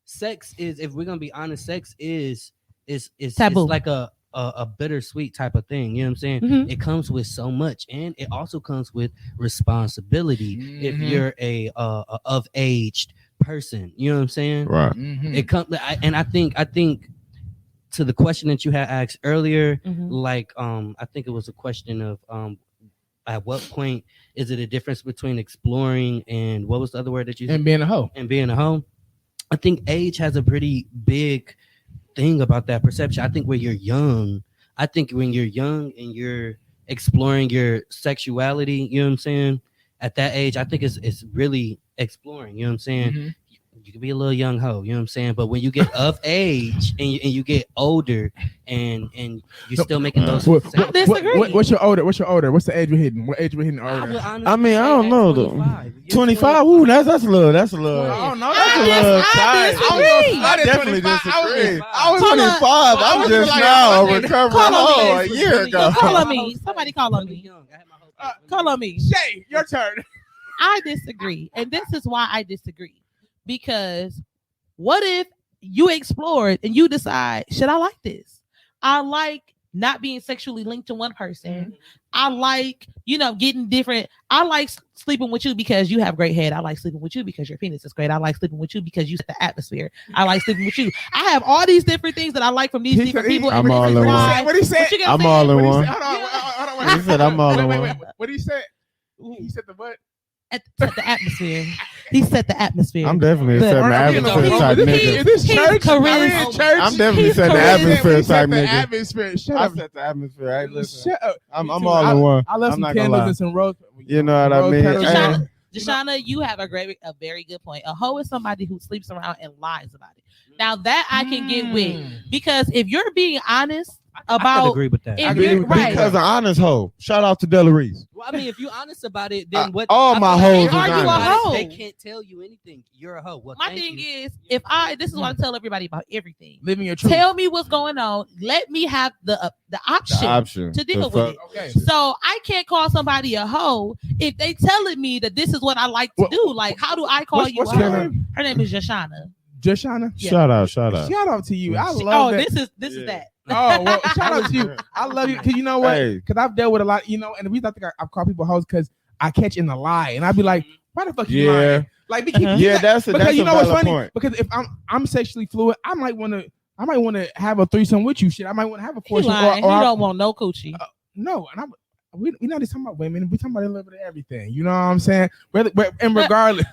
sex is. If we're gonna be honest, sex is taboo. It's like a bittersweet type of thing. You know what I'm saying? Mm-hmm. It comes with so much, and it also comes with responsibility. Mm-hmm. If you're a of aged person, you know what I'm saying? Right. Mm-hmm. It comes, and I think to the question that you had asked earlier, like I think it was a question of at what point is it a difference between exploring and what was the other word that you said? And being a hoe. And being a hoe. I think age has a pretty big thing about that perception. I think when you're young and you're exploring your sexuality, you know what I'm saying? At that age, I think it's really exploring, you know what I'm saying? Mm-hmm. You can be a little young hoe, you know what I'm saying? But when you get of age and you get older and you're still making those. I disagree. What's your older? What's the age we're hitting? What age we're hitting older? I don't know though. 25. Ooh, that's a little. I don't know. I definitely disagree. I was 25. I'm just now recovering a year ago. Call on me. Somebody call on me. Call on me. Chae, your turn. I disagree, and this is why I disagree. Because what if you explored and you decide, should I like this? I like not being sexually linked to one person. Mm-hmm. I like, getting different. I like sleeping with you because you have great head. I like sleeping with you because your penis is great. I like sleeping with you because you set the atmosphere. I like sleeping with you. I have all these different things that I like from these different people. I'm all in one. What he said? I'm all in one. Hold on. He said I'm all in one. What did he say? He said the what? Set the atmosphere. He set the atmosphere. I'm definitely setting the atmosphere type nigga. Is this church? I'm definitely setting the atmosphere type nigga. Atmosphere. I set the atmosphere. Hey, listen. Shut up. I'm all in one. I left some candles and some rose. You know what I mean? Deshauna, you have a very good point. A hoe is somebody who sleeps around and lies about it. Now that I can get with, because if you're being honest about, I agree with that. Because an honest hoe. Shout out to Delarice. Well, I mean, if you're honest about it, then what? All my hoes are you a hoe? They can't tell you anything. You're a hoe. Well, my thing is, this is what I tell everybody about everything. Living your truth. Tell me what's going on. Let me have the option to deal with it. Okay. So I can't call somebody a hoe if they telling me that this is what I like to do. Like, how do I call you a hoe? Her name is Joshana. Joshana? Yeah. Shout out. Shout out to you. I love that. This is that. Oh, well, shout out to you. I love you. Because you know what? Because I've dealt with a lot, and the reason I think I've called people hoes because I catch in the lie. And I'd be like, why the fuck you lying? Like, that's because you know what's funny? Point. Because if I'm sexually fluid, I might want to have a threesome with you. Shit, I might want to have a foursome. Or you don't want no coochie. No, and we're not just talking about women. We're talking about a little bit of everything. You know what I'm saying? Regardless.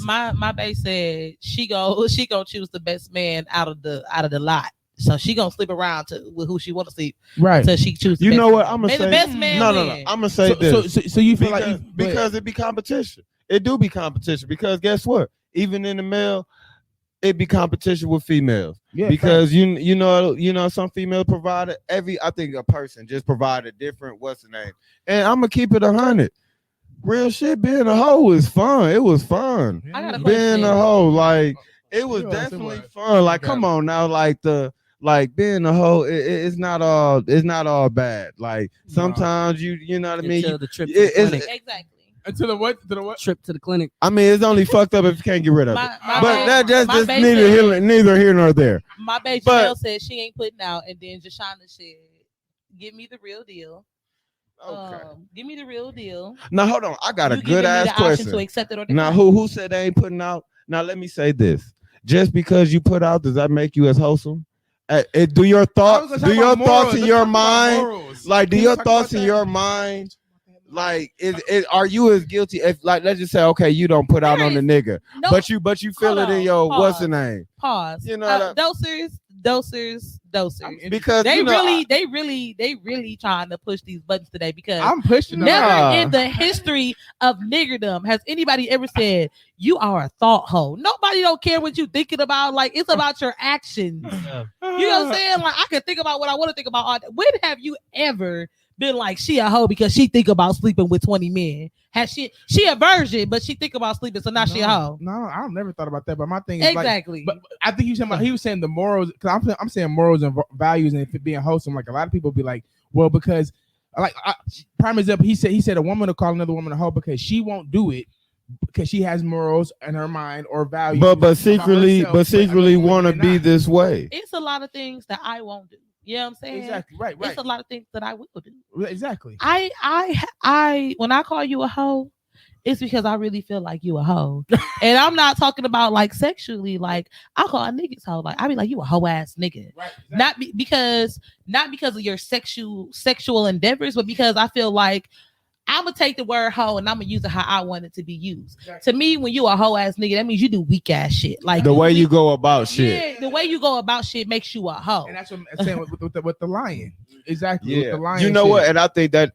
My bae said she gonna choose the best man out of the lot. So she gonna sleep around with who she want to sleep. Right. So she chooses. You know what? I'm gonna say the best man. No. I'm gonna say this. So you feel because it be competition. It do be competition because guess what? Even in the male, it be competition with females. Yeah, because you know some females provided I think a person just provided different what's the name. And I'm gonna keep it 100. Real shit, being a hoe is fun. It was fun. Being a hoe, like it was definitely fun. Like come on now, like being a hoe, it's not all bad. Like sometimes you know what I mean. Until the trip to the clinic. Exactly. Until the what? To the what? Trip to the clinic. I mean, it's only fucked up if you can't get rid of it. But that's neither here nor there. My baby Janelle said she ain't putting out, and then Joshana said, "Give me the real deal." Okay. Give me the real deal. Now hold on, I got a good ass question. To accept it or now who said they ain't putting out? Now let me say this: just because you put out, does that make you as wholesome Do your thoughts in your mind, like, do your thoughts in your mind, like, are you as guilty if, like, let's just say, okay, you don't put out on the nigga, but you feel it in your what's the name? Pause. You know, dosers. Because they really trying to push these buttons today. Because I'm pushing. Never in the history of niggerdom has anybody ever said you are a thought hoe. Nobody don't care what you thinking about. Like, it's about your actions. Yeah. You know what I'm saying? Like, I can think about what I want to think about all day. When have you ever been like, she a hoe because she think about sleeping with 20 men? Has she a virgin, but she think about sleeping, so now she a hoe? No, I've never thought about that. But my thing is exactly. Like, but I think he was saying the morals, because I'm saying morals and values and being wholesome. Like, a lot of people be like, well, because like prime example, he said a woman will call another woman a hoe because she won't do it because she has morals in her mind or values. But secretly want to be this way. It's a lot of things that I won't do. You know what I'm saying? Exactly. Right. It's a lot of things that I will do. Exactly. I when I call you a hoe, it's because I really feel like you a hoe. And I'm not talking about like sexually. Like, I call niggas hoe. Like, I be like, you a hoe ass nigga. Right. Exactly. Not because of your sexual endeavors, but because I feel like I'm gonna take the word hoe and I'm gonna use it how I want it to be used. Exactly. To me, when you a hoe ass nigga, that means you do weak ass shit. Like, the way you go about shit. Yeah, the way you go about shit makes you a hoe. And that's what I'm saying with the lion. Exactly. Yeah. With the lion, you know what? And I think that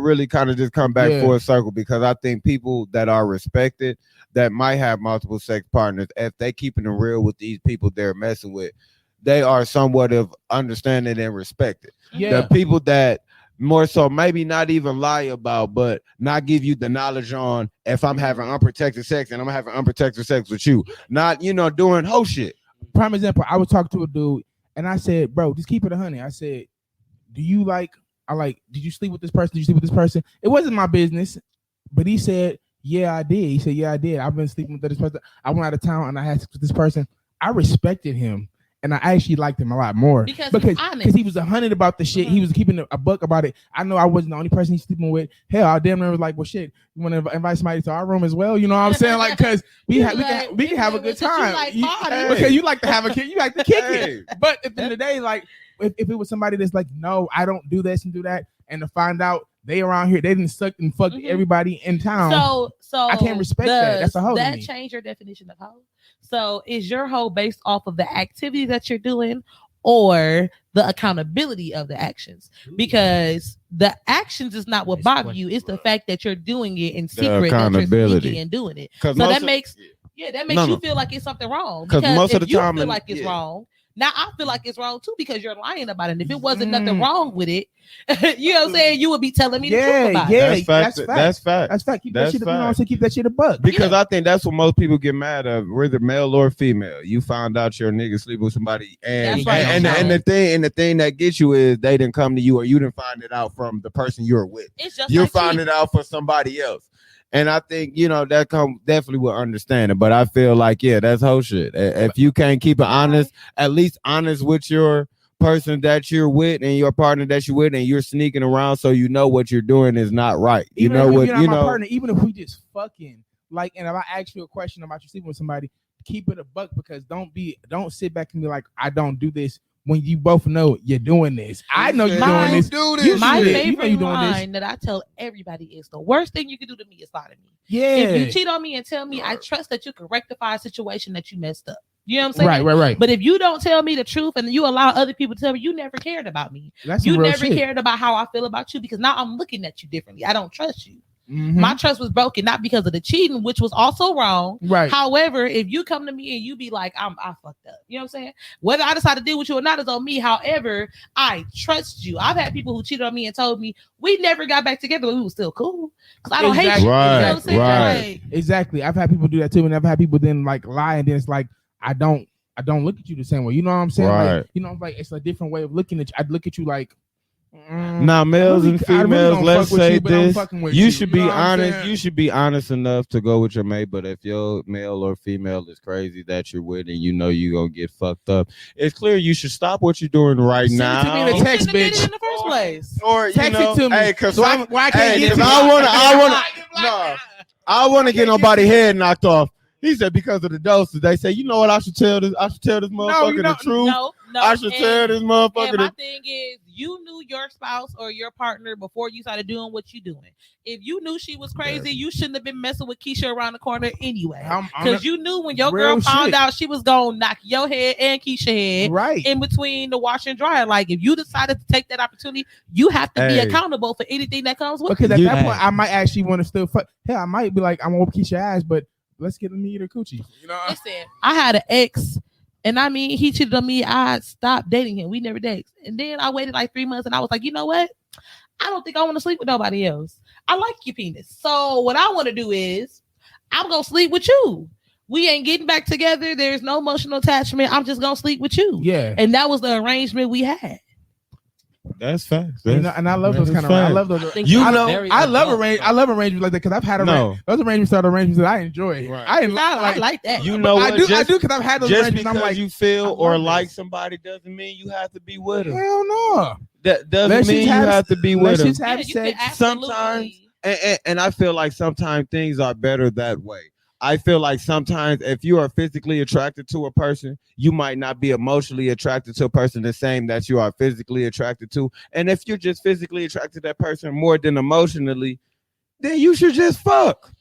really kind of just come back full circle, because I think people that are respected that might have multiple sex partners, if they keeping it real with these people they're messing with, they are somewhat of understanding and respected. Yeah. The people that more so maybe not even lie about, but not give you the knowledge on if I'm having unprotected sex and I'm having unprotected sex with you, not, doing whole shit. Prime example, I was talking to a dude and I said, bro, just keep it 100. I said, did you sleep with this person? Did you sleep with this person? It wasn't my business, but he said, yeah, I did. He said, yeah, I did. I've been sleeping with this person. I went out of town and I had sex with this person. I respected him. And I actually liked him a lot more because he was 100 about the shit. Mm-hmm. He was keeping a buck about it. I know I wasn't the only person he's sleeping with. Hell, I damn near was like, well, shit, you want to invite somebody to our room as well? You know what I'm saying? Like, because we can have a good time. Because you like to have a kid, you like to kick it. But at the end of the day, like, if it was somebody that's like, no, I don't do this and do that, and to find out they around here, they didn't suck and fuck everybody in town. So I can't respect that. That's a hoe. That change your definition of hoe. So is your hoe based off of the activity that you're doing or the accountability of the actions? Because the actions is not what bother you. It's the fact that you're doing it in secret, that you're sneaking and doing it. So that makes you feel like it's something wrong. Because most of the time, you feel like it's wrong. Now I feel like it's wrong too because you're lying about it. And if it wasn't nothing wrong with it, you know what I'm saying, you would be telling me the truth about it. That's fact. Keep that shit a buck. Because I think that's what most people get mad at, whether male or female. You found out your nigga sleeping with somebody, and the thing that gets you is they didn't come to you, or you didn't find it out from the person you're with. You found it out for somebody else. And I think, that come definitely with understanding. But I feel like, that's whole shit. If you can't keep it honest, at least honest with your person that you're with and your partner that you're with, and you're sneaking around so you know what you're doing is not right. Even if we just fucking, like, and if I ask you a question about you sleeping with somebody, keep it a buck, because don't sit back and be like, I don't do this, when you both know you're doing this. I know you're doing this. My favorite line that I tell everybody is, the worst thing you can do to me is lie to me. Yeah. If you cheat on me and tell me, I trust that you can rectify a situation that you messed up. You know what I'm saying? Right. But if you don't tell me the truth and you allow other people to tell me, you never cared about me. You never cared about how I feel about you, because now I'm looking at you differently. I don't trust you. Mm-hmm. My trust was broken, not because of the cheating, which was also wrong. Right. However, if you come to me and you be like, I fucked up. You know what I'm saying? Whether I decide to deal with you or not is on me. However, I trust you. I've had people who cheated on me and told me we never got back together, but we were still cool. Because I don't hate you. Right. You know what I'm saying? Right. Exactly. I've had people do that too, and I've had people then like lie, and then it's like, I don't look at you the same way. You know what I'm saying? Right. Like, like it's a different way of looking at you. I'd look at you like, now, males and females, let's say this. You should be honest. You should be honest enough to go with your mate. But if your male or female is crazy that you're with, and you know you're gonna get fucked up, it's clear you should stop what you're doing right now. Send it to me in a text, bitch. In the first place. Or text it to me. Hey, because I want to get nobody's head knocked off. He said because of the doses. They say, you know what? I should tell this motherfucker the truth. I should tell this motherfucker. And my thing is, you knew your spouse or your partner before you started doing what you doing. If you knew she was crazy, you shouldn't have been messing with Keisha around the corner anyway. Because you knew when your girl found out she was gonna knock your head and Keisha head right in between the wash and dryer. Like if you decided to take that opportunity, you have to be accountable for anything that comes with it. Because at that point, I might actually want to still fuck. Hell, I might be like, I'm gonna whoop Keisha's ass, but let's get me her coochie. You know? Listen, I had an ex. And I mean, he cheated on me. I stopped dating him. We never dated. And then I waited like 3 months and I was like, you know what? I don't think I want to sleep with nobody else. I like your penis. So what I want to do is I'm going to sleep with you. We ain't getting back together. There's no emotional attachment. I'm just going to sleep with you. Yeah. And that was the arrangement we had. That's facts. And I love those kind of. I love those. I love arrangements like that because I've had those arrangements are the arrangements that I enjoy. Right. I like that. You know, I do because I've had those just arrangements. Because I'm like, you feel or like somebody doesn't mean you have to be with them. Hell no. That doesn't mean you have to be with them. Have sex. Sometimes, and I feel like sometimes things are better that way. I feel like sometimes if you are physically attracted to a person, you might not be emotionally attracted to a person the same that you are physically attracted to. And if you're just physically attracted to that person more than emotionally, then you should just fuck.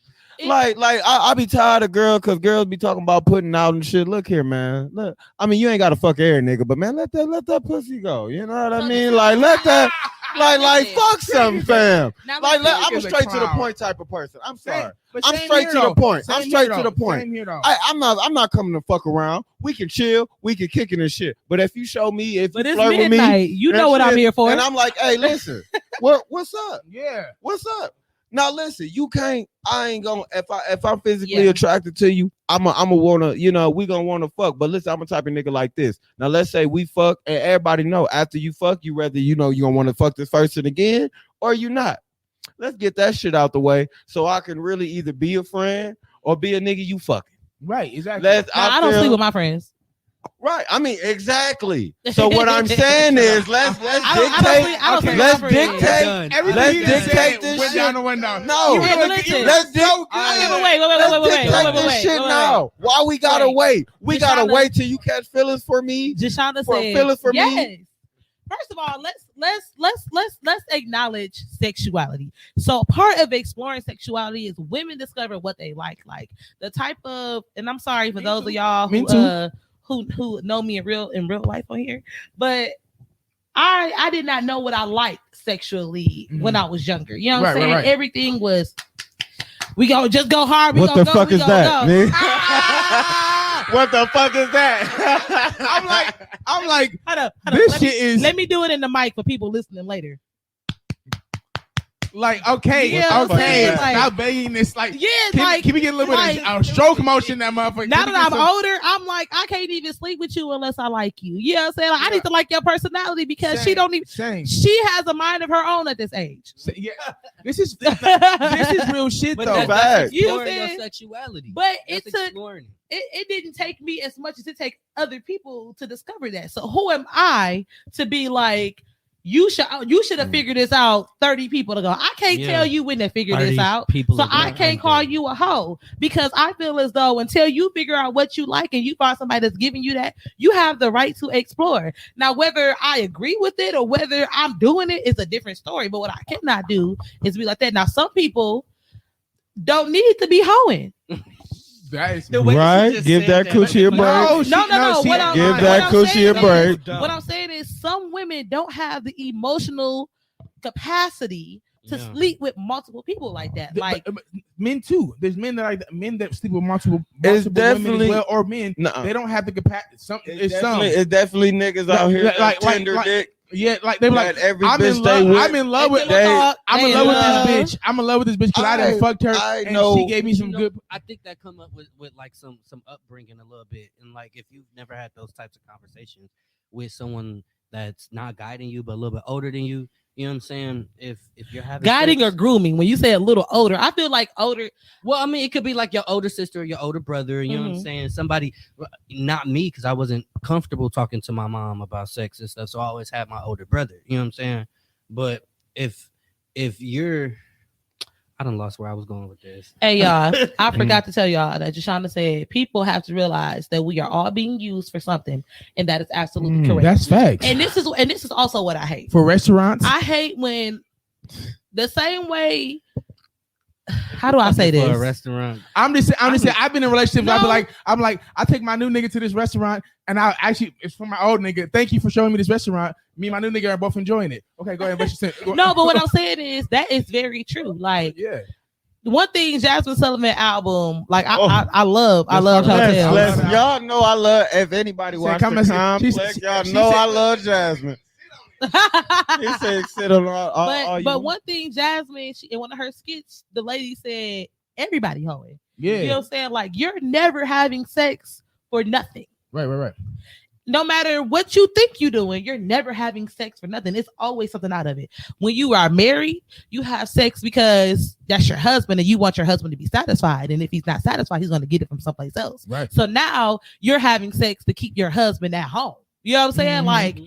I be tired of girls because girls be talking about putting out and shit. Look here, man. Look, I mean, you ain't got to fuck every nigga, but man, let that pussy go. You know what I mean? Like, let that. Like fuck something, fam. I'm a straight to the point type of person. I'm sorry. I'm straight to the point. I'm straight to the point. I'm not coming to fuck around. We can chill. We can kick it and shit. But if you show me, if you flirt with me, you know what I'm here for. And I'm like, hey, listen, what's up? Yeah, what's up? Now listen, you can't. I ain't gonna. If I'm physically attracted to you, I'm wanna. You know, we gonna wanna fuck. But listen, I'm a type of nigga like this. Now let's say we fuck, and everybody know after you fuck, you rather you gonna wanna fuck this person again, or you not. Let's get that shit out the way so I can really either be a friend or be a nigga you fucking. Right, exactly. I don't sleep with my friends. Right. I mean, exactly. So what I'm saying is let's dictate this shit. Down the window. No. Let's dictate this shit now. Why we gotta wait? We gotta wait till you catch feelings for me. Jashonda said feelings for me. First of all, let's acknowledge sexuality. So part of exploring sexuality is women discover what they like the type of. And I'm sorry for those of y'all who know me in real life on here, but I did not know what I liked sexually when I was younger. You know what I'm saying? Right. Everything was we gonna just go hard. What the fuck is that? What the fuck is that? I'm like, hold up. Let me do it in the mic for people listening later. Like, okay. Stop begging this. Can we get a little bit of stroke motion that motherfucker? Now that I'm older, I'm like, I can't even sleep with you unless I like you. You know what I'm saying? I need to like your personality because she don't even. She has a mind of her own at this age. Yeah, this is real shit though. That's exploring your sexuality. But it didn't take me as much as it take other people to discover that. So who am I to be like? You should have figured this out 30 people ago. I can't tell you when to figure this out. So I can't call you a hoe because I feel as though until you figure out what you like and you find somebody that's giving you that, you have the right to explore. Now, whether I agree with it or whether I'm doing it is a different story. But what I cannot do is be like that. Now, some people don't need to be hoeing. That is right. Give that coochie a break. No. Give that coochie a break. What I'm saying is some women don't have the emotional capacity to sleep with multiple people like that. Like men too. There's men that sleep with multiple women as well, or men. They don't have the capacity. It's definitely niggas out here like tender dick. Yeah, like they were like, I'm in love with this bitch. I'm in love with this bitch because I done fucked her and she gave me some good. I think that come up with like some upbringing a little bit, and like if you've never had those types of conversations with someone that's not guiding you but a little bit older than you. You know what I'm saying? If you're having guiding or grooming, when you say a little older, I feel like older. Well, I mean, it could be like your older sister or your older brother. You know what I'm saying? Somebody, not me, because I wasn't comfortable talking to my mom about sex and stuff. So I always had my older brother. You know what I'm saying? But if you're, I done lost where I was going with this. Hey y'all, I forgot to tell y'all that Jashana said people have to realize that we are all being used for something, and that is absolutely correct. That's facts. And this is also what I hate for restaurants. I hate when the same way. How do I say this? For a restaurant. I'm just saying. I've been in relationships. No. I'm like, I take my new nigga to this restaurant, and I actually it's for my old nigga. Thank you for showing me this restaurant. Me and my new nigga are both enjoying it. Okay, go ahead. No, but what I'm saying is that is very true. Like, yeah. One thing, Jasmine Sullivan album, like I love Hotels. Y'all know I love. If anybody watches the Complex, y'all know I love Jasmine. He said sit on all but one thing, Jasmine, in one of her skits, the lady said, everybody hoeing. Yeah. You know what I'm saying? Like, you're never having sex for nothing. Right. No matter what you think you're doing, you're never having sex for nothing. It's always something out of it. When you are married, you have sex because that's your husband and you want your husband to be satisfied. And if he's not satisfied, he's going to get it from someplace else. Right. So now you're having sex to keep your husband at home. You know what I'm saying? Mm-hmm. Like,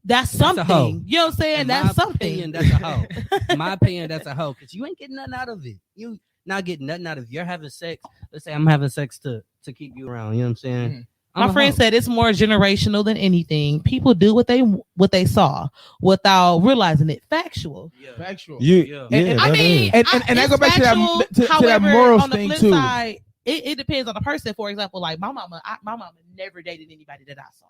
that's something. You know what I'm saying? That's something. That's a hoe. In my opinion, that's a hoe. Because you ain't getting nothing out of it. You not getting nothing out of it. You're having sex. Let's say I'm having sex to keep you around. You know what I'm saying? Mm-hmm. My friend said it's more generational than anything. People do what they saw without realizing it. Factual. Yeah. Factual. And I go back to that morals on the thing flip too. Side, it depends on the person. For example, like my mama never dated anybody that I saw.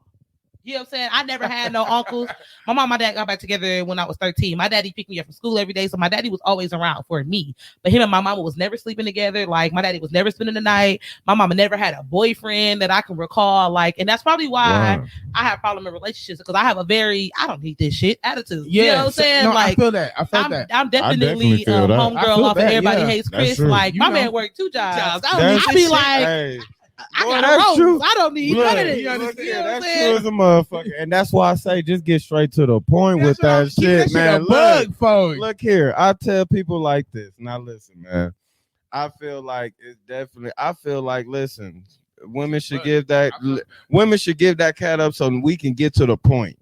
You know what I'm saying? I never had no uncles. My mom and my dad got back together when I was 13. My daddy picked me up from school every day. So my daddy was always around for me. But him and my mama was never sleeping together. Like, my daddy was never spending the night. My mama never had a boyfriend that I can recall. Like, and that's probably why I have problem in relationships, because I have a very, I don't need this shit attitude. Yeah, you know what I'm saying? No, like, I feel that. I'm definitely homegirl off of Everybody Hates Chris. True. Like, my man worked 2 jobs. I be like, hey. I got a rose. True. I don't need none of this. That's true as a motherfucker. And that's why I say just get straight to the point with that shit, man. Look here. I tell people like this. Now listen, man. I feel like listen, women should give that cat up so we can get to the point.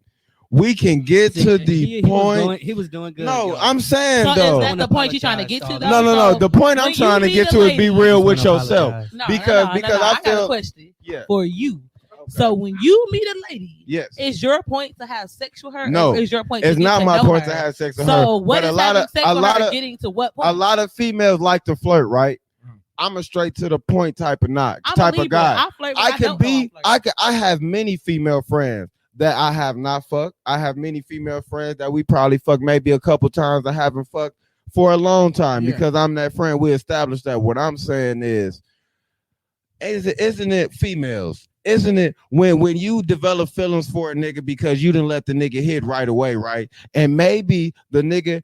We can get to the point. He was doing good. No, I'm saying though. Is that the point you're trying to get to? Though? No. The point I'm trying to get to is be real with yourself. Because I feel. I got a question for you. Okay. So when you meet a lady, is your point to have sex with her? No, or is your point? It's not my point to have sex with her. So what is having sex with her getting to what point? A lot of females like to flirt, right? I'm a straight to the point type of guy. I have many female friends that I have not fucked. I have many female friends that we probably fucked maybe a couple times. I haven't fucked for a long time because I'm that friend. We established that. What I'm saying is isn't it females? Isn't it when you develop feelings for a nigga because you didn't let the nigga hit right away, right? And maybe the nigga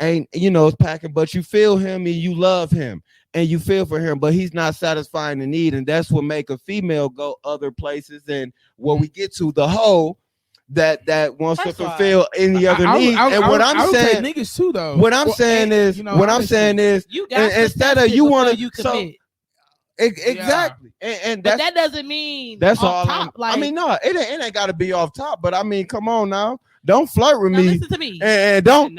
ain't, is packing, but you feel him and you love him. And you feel for him, but he's not satisfying the need, and that's what make a female go other places. And what we get to the hoe that wants to fulfill any other need. And what I'm saying, niggas too, though. What I'm saying is, instead of you want to, so exactly, and but that doesn't mean that's all. Top, no, it ain't got to be off top. But I mean, come on now, don't flirt with me. Listen to me, and don't.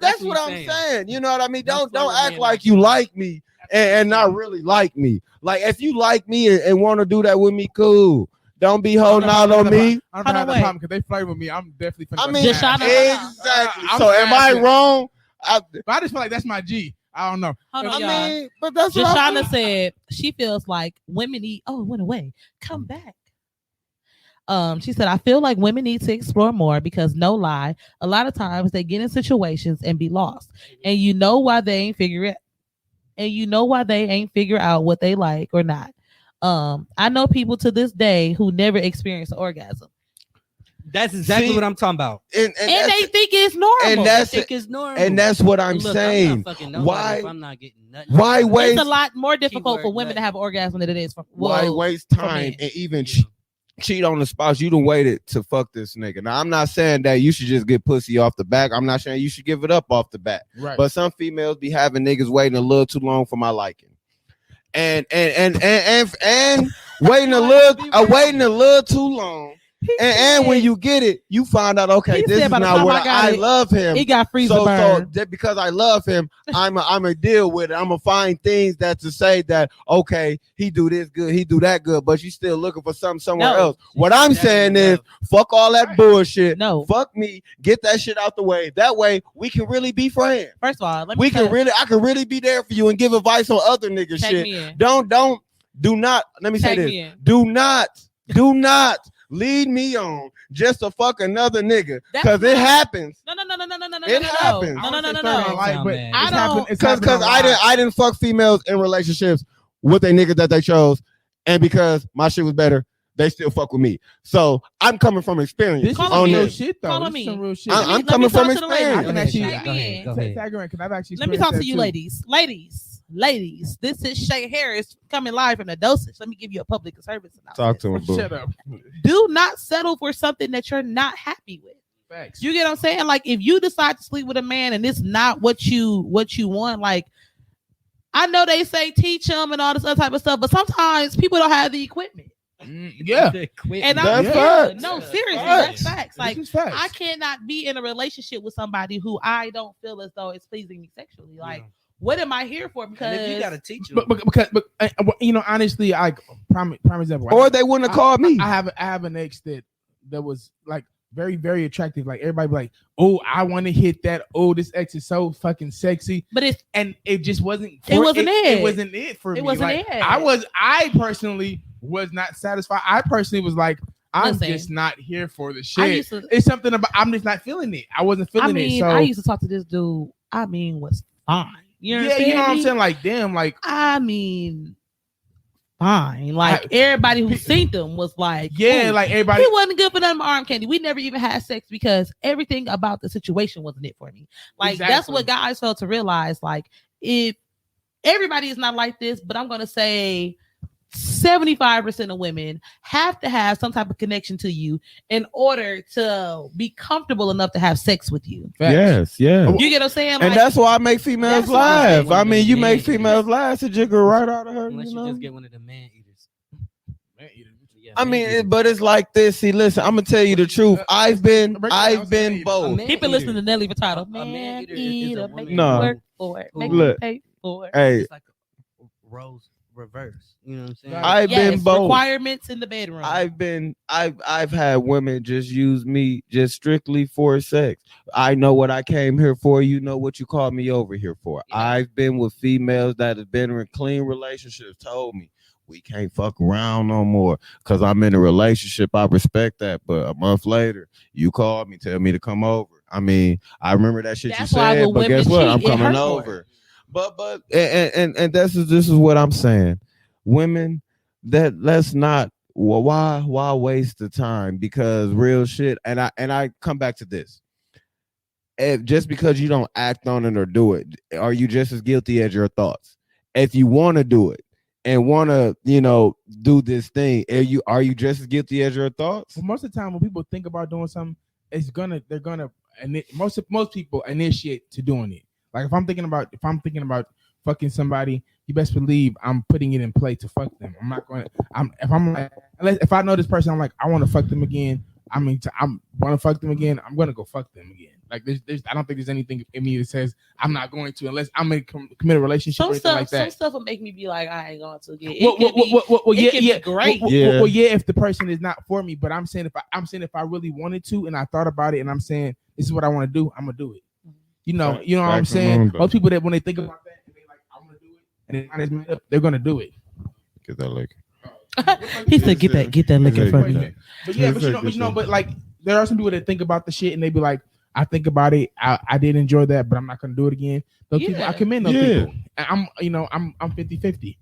That's what I'm saying. You know what I mean? Don't act like you like me and not really like me. Like, if you like me and want to do that with me, cool. Don't be holding out on me. I don't have the problem because they flirt with me. I'm definitely. Exactly. So am I wrong? I just feel like that's my G. I don't know. Hold on, but that's what Jashana said. She feels like women need. Oh, it went away. Come back. She said, I feel like women need to explore more because, no lie, a lot of times they get in situations and be lost. And you know why they ain't figure out what they like or not. I know people to this day who never experienced an orgasm. That's exactly what I'm talking about. And they think it's normal. And that's what I'm saying. Why? I'm not getting nothing. Why waste? It's a lot more difficult for women to have orgasm than it is for. Why waste time and even cheat on the spouse? You done waited to fuck this nigga. Now, I'm not saying that you should just get pussy off the back. I'm not saying you should give it up off the bat. Right. But some females be having niggas waiting a little too long for my liking. And waiting a little too long. And when you get it, you find out, okay, this is not what I love him. He got freezer so burn. that because I love him, I'm a deal with it. I'm gonna find things that to say that, okay, he do this good, he do that good, but you still looking for something somewhere else. What I'm saying is, fuck all that bullshit. No, fuck me. Get that shit out the way. That way we can really be friends. First of all, I can really be there for you and give advice on other niggas shit. Do not. Let me say this. Do not lead me on just to fuck another nigga, because it happens. No. It happens. No. I don't, because I didn't fuck females in relationships with a nigga that they chose, and because my shit was better, they still fuck with me. So I'm coming from experience. This is on real this. shit, though. This is some real shit. I'm coming from experience. I can actually let me talk to you, ladies. Ladies, this is Chae Harris coming live from the Dosage. Let me give you a public service announcement. Talk to him, boo. Shut up. Do not settle for something that you're not happy with. Facts. You get what I'm saying? Like, if you decide to sleep with a man and it's not what you want, like, I know they say teach them and all this other type of stuff, but sometimes people don't have the equipment. Yeah, and that's facts. No, seriously, that's facts. Like, facts. I cannot be in a relationship with somebody who I don't feel as though it's pleasing me sexually. Like, what am I here for? Because you gotta teach them. But you know, honestly, I prime example. Or they wouldn't have called me. I have an ex that was like very, very attractive. Like, everybody be like, oh, I want to hit that. Oh, this ex is so fucking sexy. But it just wasn't. It wasn't it. It wasn't it for me. It wasn't like, it. I personally was not satisfied. I personally was like, I'm just not here for the shit. It's something about, I'm just not feeling it. I wasn't feeling it. So I used to talk to this dude. Was fine. You know what I'm saying? Like, damn, like, fine. Like, everybody who seen them was like, like everybody. He wasn't good for them arm candy. We never even had sex because everything about the situation wasn't it for me. Like, that's what guys failed to realize. Like, if everybody is not like this, but I'm gonna say 75% of women have to have some type of connection to you in order to be comfortable enough to have sex with you. Yes. You get what I'm saying? And that's why I make females laugh. I mean, you make females laugh to jiggle right out of her. Unless you just get one of the man eaters. I mean, but it's like this. See, listen, I'm gonna tell you the truth. I've been both. People listening to Nelly Furtado. Man eater, make me work for it, make me pay for it. Hey, it's like a rose reverse. You know what I'm saying? I've been both. Requirements in the bedroom. I've had women just use me just strictly for sex. I know what I came here for. You know what you called me over here for. Yeah. I've been with females that have been in clean relationships, told me we can't fuck around no more because I'm in a relationship. I respect that. But a month later, you called me, tell me to come over. I mean, I remember that shit you said, but guess what? I'm coming over. But and this is what I'm saying. Women, let's not. Well, why waste the time? Because real shit. And I come back to this. If just because you don't act on it or do it, are you just as guilty as your thoughts? If you want to do it and want to, do this thing, are you just as guilty as your thoughts? Well, most of the time when people think about doing something, most people initiate to doing it. Like, if I'm thinking about fucking somebody, you best believe I'm putting it in play to fuck them. I'm not going to. If I know this person, I'm like, I want to fuck them again. I want to fuck them again. I'm going to go fuck them again. Like, I don't think there's anything in me that says I'm not going to, unless I'm in a committed relationship or anything like that. Some stuff will make me be like, I ain't going to get. Be great. Well, if the person is not for me, but I'm saying if I really wanted to and I thought about it and I'm saying this is what I want to do, I'm gonna do it. You know what I'm saying? Most people that when they think about that and they like, I'm gonna do it, and they're gonna do it. Get that lick. He said, "Get that lick in front of me." But like, there are some people that think about the shit and they be like, I think about it. I did enjoy that, but I'm not gonna do it again. Those people, I commend those people. I'm 50-50.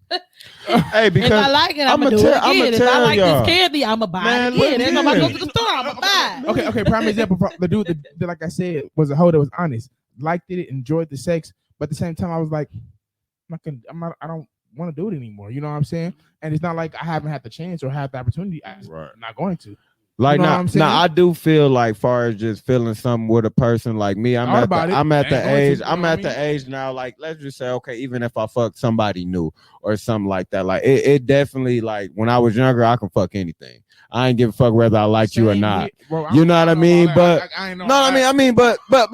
Hey, because if I like it, I'm gonna do it again. If I like this candy, I'm gonna buy it again. If I go to the store, I'm gonna buy it. Okay. Prime example. The dude that, like I said, was a hoe that was honest, liked it, enjoyed the sex, but at the same time, I was like, I don't want to do it anymore. You know what I'm saying? And it's not like I haven't had the chance or had the opportunity. I'm not going to. Like, now I do feel like, far as just feeling something with a person like me, I'm at the age now. Like, let's just say, okay, even if I fuck somebody new or something like that, like it definitely, like, when I was younger, I can fuck anything. I ain't give a fuck whether I liked you or not. Bro, You know what I mean? But I ain't know. no, I mean, but no.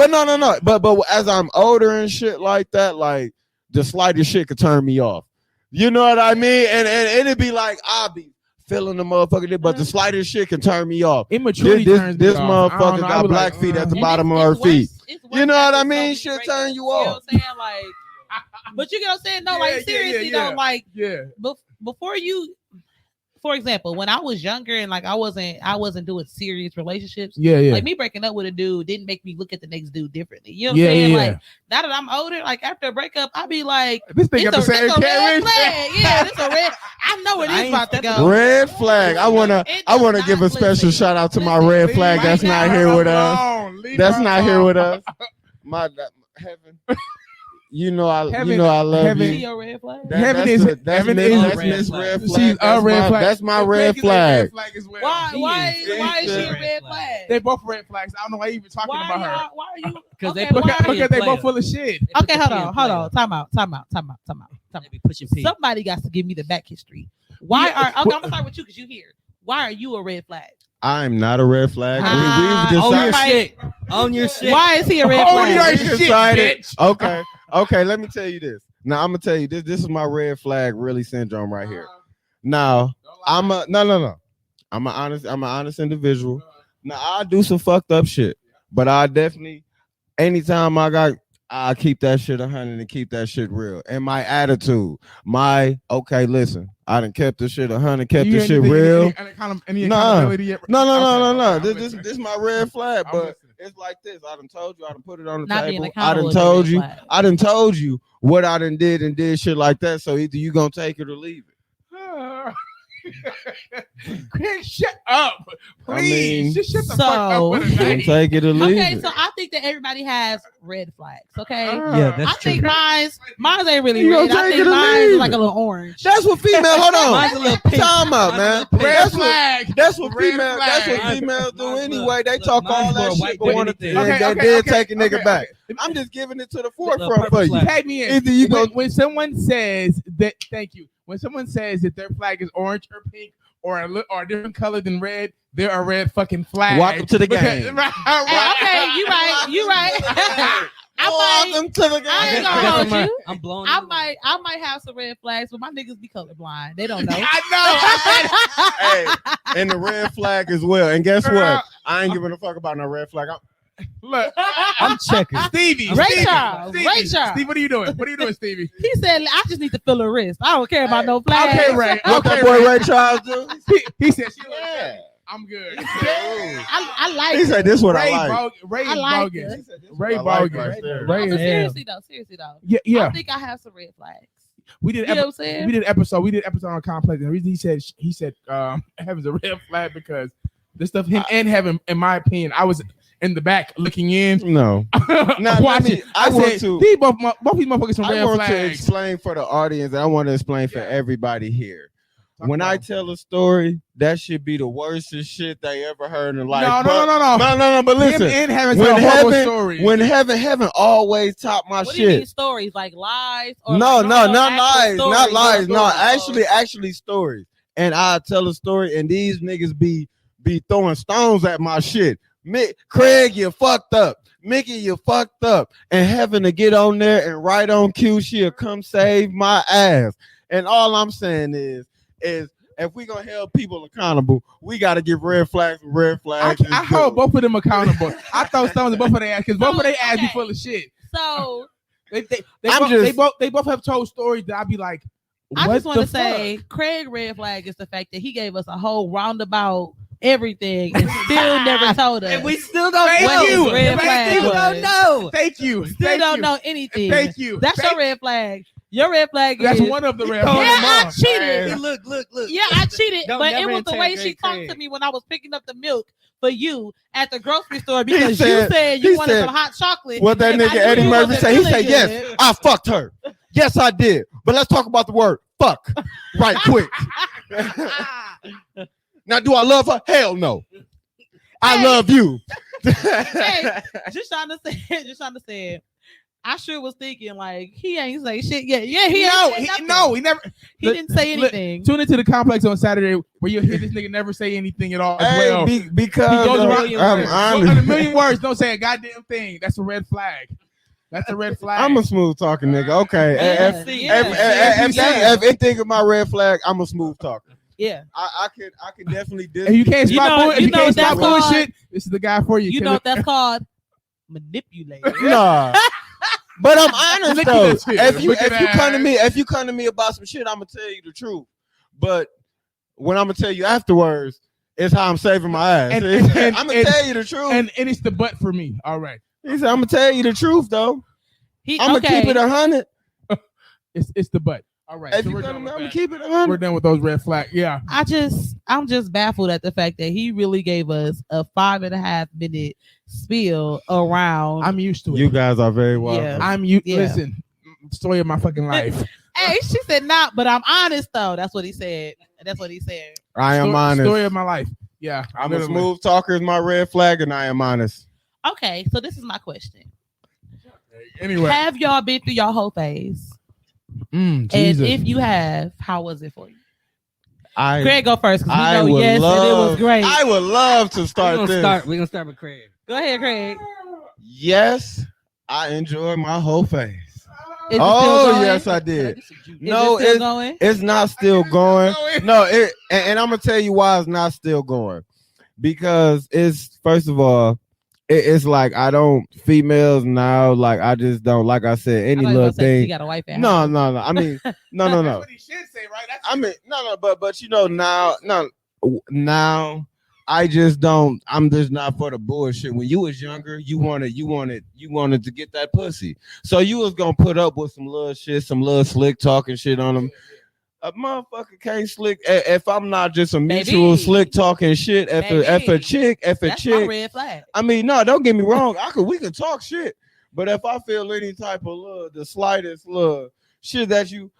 But as I'm older and shit like that, like the slightest shit could turn me off. You know what I mean? And it'd be like I'll be feeling the motherfucker, but the slightest shit can turn me off. Immaturity turns me this off. motherfucker got black feet at the bottom of her feet. You know what I mean? Shit turn you off. You know what I'm saying? Like, but you get what I'm saying? No, like seriously though, like before you. For example, when I was younger and like I wasn't doing serious relationships. Like me breaking up with a dude didn't make me look at the next dude differently. You know what I'm saying? Like now that I'm older, like after a breakup, I'll be like, this thing got the same red flag. Yeah, this a red. I know where this about to go. Red flag. I wanna give a special shout out to my red flag that's not here with us. That's not here with us. My heaven. You know I love you. Your red flag? That's Miss Red Flag. She's a red flag. That's my red flag. Why is she a red flag? They both red flags. I don't know why you even talking about her. Why are you? Because they both full of shit. Okay, hold on. Time out. They be pushing P. Somebody got to give me the back history. Why are? Okay, I'm gonna start with you because you here. Why are you a red flag? I'm not a red flag. On your shit. Why is he a red flag? Bitch. Okay, let me tell you this. Now I'm gonna tell you this. This is my red flag really syndrome right here. Now I'm an honest individual. Now I do some fucked up shit, but I definitely anytime I keep that shit 100 and keep that shit real. And my attitude, listen, I done kept this shit 100, kept this shit real. No. This my red flag, but it's like this. I done told you, I done put it on the table. I done told you what I done did and did shit like that. So either you gonna take it or leave it. Chris, shut up, please. Just shut the fuck up. Take it or leave it. Okay, so I think that everybody has red flags. Okay, yeah, that's true. I think mine ain't really you red. I think mine is like a little orange. That's what female. Hold on, mine's a little pink. Time out, man. Red flag. That's what female. That's what females do anyway. They talk all that shit, but want to then take a nigga back. I'm just giving it to the forefront for you. Tag me in. Either you go when someone says that. Thank you. When someone says that their flag is orange or pink or a different color than red, they're a red fucking flag. Welcome to the game. Okay, you right. Welcome to the game. I ain't gonna hold you. I'm blowing. I might have some red flags, but my niggas be colorblind. They don't know. I know. Hey, and the red flag as well. And guess what? I ain't giving a fuck about no red flag. Look, I'm checking. Stevie, Rachel. Steve, what are you doing? What are you doing, Stevie? He said, "I just need to feel a wrist. I don't care about no flag." Okay, Ray. What that boy Ray Charles do? He said, I'm good. I like. He said, "This is what Ray I like." Ray I like bogus. it. Ray bogus. Ray is seriously though. Yeah. I think I have some red flags. We did. You know what I'm saying? We did episode on Complex. And the reason he said Heaven's a red flag because the stuff him and Heaven, in my opinion, I was in the back looking in. No, watching. I want to. Both these motherfuckers some red flags. I want to explain for the audience, and I want to explain for everybody here. When I tell a story, that should be the worstest shit they ever heard in life. No. But listen, when Heaven always top my what shit. Do you mean stories like lies? Or not lies, stories, not lies. No, actually stories. And I tell a story, and these niggas be throwing stones at my shit. Craig, you fucked up. Mickey, you fucked up. And Heaven to get on there and right on cue, she'll come save my ass. And all I'm saying is if we gonna hold people accountable, we gotta give red flags and red flags. I hold both of them accountable. I throw stones at both of their ass because both of their ass be full of shit. So they both have told stories that I'd be like, I just want to say, Craig red flag is the fact that he gave us a whole roundabout everything and still never told us. And we still don't know. Thank you. Still don't know anything. Thank you. That's your red flag. Your red flag That's is one of the red flags. flags. Yeah, I cheated. Look. Yeah, I cheated. Don't but it never was the way she interrogate talked to me when I was picking up the milk for you at the grocery store because you said he you wanted said, some hot chocolate. What that nigga Eddie Murphy said? He said, yes, I fucked her. Yes, I did. But let's talk about the word fuck right quick. Now, do I love her? Hell no. I love you. Hey, just trying to say, I sure was thinking like he ain't say shit yet. Yeah, he never. He didn't say anything. Tune into the complex on Saturday where you'll hear this nigga never say anything at all. As well. Because he goes around I'm a million words. Don't say a goddamn thing. That's a red flag. That's a red flag. I'm a smooth talking nigga. Okay. If think of my red flag, I'm a smooth talker. Yeah, I can definitely. If you can't stop bullshit, this is the guy for you. You know what that's called? Manipulator. Nah. But I'm honest though. If you come to me about some shit, I'm gonna tell you the truth. But when I'm gonna tell you afterwards, it's how I'm saving my ass. And I'm gonna tell you the truth. And it's the butt for me. All right. He said, I'm gonna tell you the truth though. I'm gonna keep it 100. It's the butt. All right. If so I'm gonna keep it 100. We're done with those red flags. Yeah. I'm just baffled at the fact that he really gave us a 5.5 minute spiel around. I'm used to it. You guys are very welcome. Yeah. Listen, story of my fucking life. Hey, she said not, but I'm honest though. That's what he said. I am honest. Story of my life. Yeah. I'm a smooth talker is my red flag, and I am honest. Okay, so this is my question. Anyway, have y'all been through your whole phase? And if you have, how was it for you? Craig, go first because we know and it was great. I would love to start We're gonna start with Craig. Go ahead, Craig. Yes, I enjoyed my whole phase. Yes, I did. No, it's not still going. No, and I'm gonna tell you why it's not still going. Because it's first of all, it's like I don't females now. Like I just don't. Like I said, any little thing. You got a wife. No. I mean, no. That's what he should say, right? I mean, no. But you know now I just don't. I'm just not for the bullshit. When you was younger, you wanted to get that pussy. So you was gonna put up with some little shit, some little slick talking shit on them. A motherfucker can't slick if I'm not just a mutual slick talking shit. If a chick, my red flag. I mean, no, don't get me wrong. We could talk shit, but if I feel any type of the slightest shit that you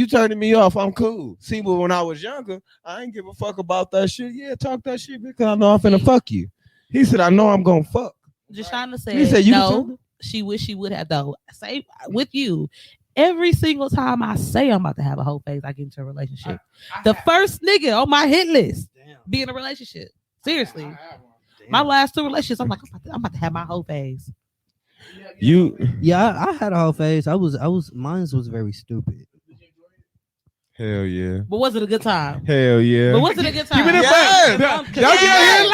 turning me off, I'm cool. See, but when I was younger, I ain't give a fuck about that shit. Yeah, talk that shit because I know I'm finna fuck you. He said, I know I'm gonna fuck. Just trying to say, he said, she wish she would have though. Say with you. Every single time I say I'm about to have a whole phase, I get into a relationship. The first nigga on my hit list be in a relationship. Seriously. My last 2 relationships, I'm like, I'm about to have my whole phase. I had a whole phase. Mine was very stupid. Hell yeah. But was it a good time? Hell yeah. But was it a good time? Give me the yes. Don't get here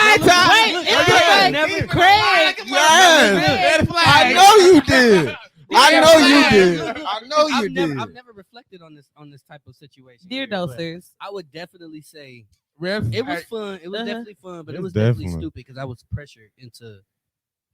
lifetime. Craig. Yes. I know you did. I know you did. I've never reflected on this type of situation. Dear dosers, I would definitely say it was fun. It was definitely fun, but it was definitely stupid because I was pressured into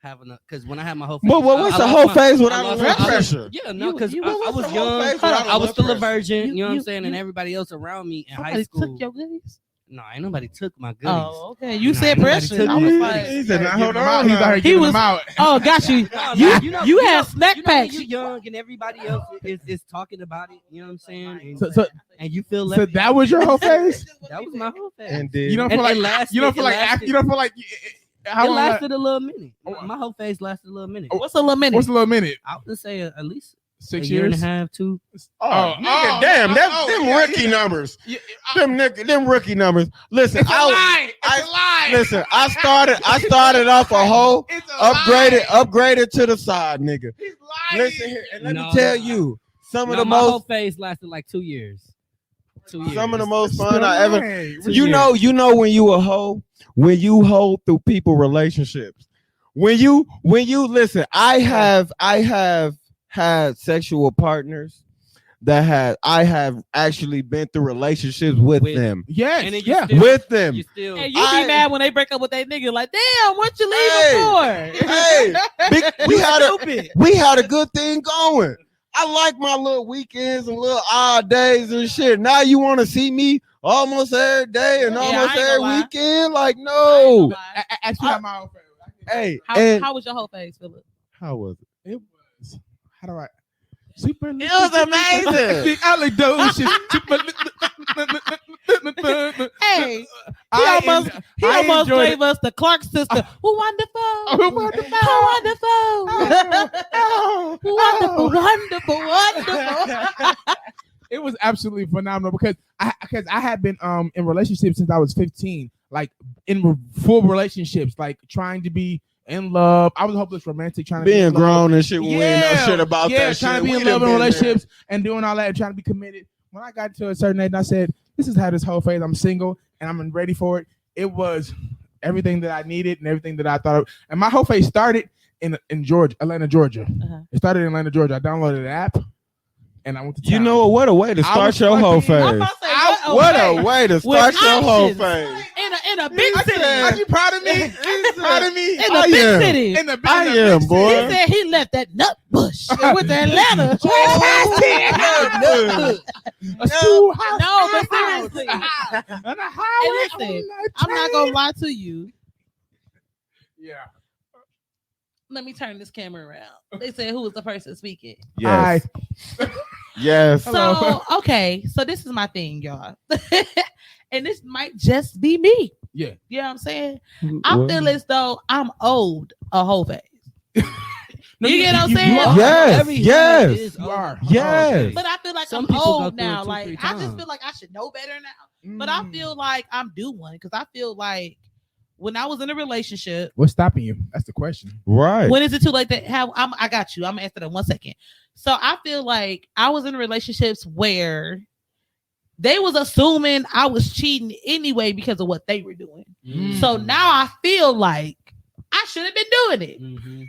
having because when I had my whole phase. Well, what's the whole phase without pressure? Yeah, no, because I was young. I was still a virgin. You know what I'm saying? And everybody else around me in high school took your goodies. No, ain't nobody took my goodies. Oh, okay. You said pressure. I was like, he said, hold on. He's out here giving them out. Oh, got you. You had snack packs. You young and everybody else is talking about it. You know what I'm saying? And you feel so that was your whole phase? That was my whole phase. And you don't feel like how long lasted a little minute. My whole phase lasted a little minute. What's a little minute? I would say at least 6 year years and a half, 2. Nigga, damn, them rookie numbers. Them rookie numbers. Listen, it's a lie. Listen, I started off a hoe, upgraded to the side, nigga. He's lying. Listen here, and let me tell you, my whole phase lasted like 2 years. 2 years. Some of the most fun I ever. You know when you a hoe, when you hoe through people relationships. When you listen, I have had sexual partners that I have actually been through relationships with them. Yes, with them. And you be mad when they break up with their nigga. Like, damn, what you leaving for? We had a good thing going. I like my little weekends and little odd days and shit. Now you want to see me almost every day and almost every weekend? Like, no. Actually, my whole phase. Hey, how was your whole phase, Philip? How was it? It was. How do I? Super. It was amazing. Hey, he almost gave us the Clark sister. Wonderful, wonderful. It was absolutely phenomenal because I had been in relationships since I was 15, like in full relationships, like trying to be in love. I was a hopeless romantic, trying to being be grown and shit. When we ain't know shit about that. Trying to be in love and relationships and doing all that and trying to be committed. When I got to a certain age, and I said, "This is how this whole phase. I'm single and I'm ready for it." It was everything that I needed and everything that I thought of. And my whole phase started in Atlanta, Georgia. Uh-huh. It started in Atlanta, Georgia. I downloaded the app. And I went to town. You know what a way to start your whole phase. What a way to start your whole phase. In a big city. Are you proud of me? Proud of me? In a big city. I am, boy. He said he left that nut bush with Atlanta. No, but seriously. And listen, I'm not going to lie to you. Yeah. Let me turn this camera around. They said, who was the person speaking? Yes. Yes. So, okay. So this is my thing, y'all. And this might just be me. Yeah. You know what I'm saying? I feel as though I'm owed a whole phase. You get what I'm saying? Yes. You are. Yes. But I feel like Some I'm people old go through now. it 2-3 Like, I just times. feel like I should know better now. But I feel like I'm due one because I feel like when I was in a relationship. What's stopping you? That's the question. Right. When is it too late to have? I got you. I'm gonna answer that 1 second. So I feel like I was in relationships where they was assuming I was cheating anyway because of what they were doing. So now I feel like I should have been doing it. Mm-hmm.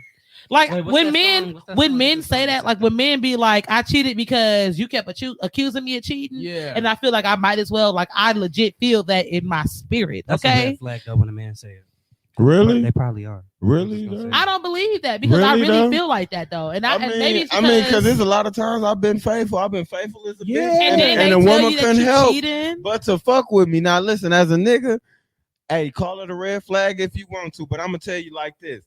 Like Wait, when men say that, like when men be like, I cheated because you kept accusing me of cheating. Yeah. And I feel like I might as well, like I legit feel that in my spirit. That's a okay. red flag though when a man say it. Really? They probably are. Really? I don't believe that because I really feel like that though. And and maybe it's because there's a lot of times I've been faithful. I've been faithful as a bitch. And a woman couldn't help cheating. but to fuck with me. Now listen, as a nigga, hey, call it a red flag if you want to, but I'm gonna tell you like this.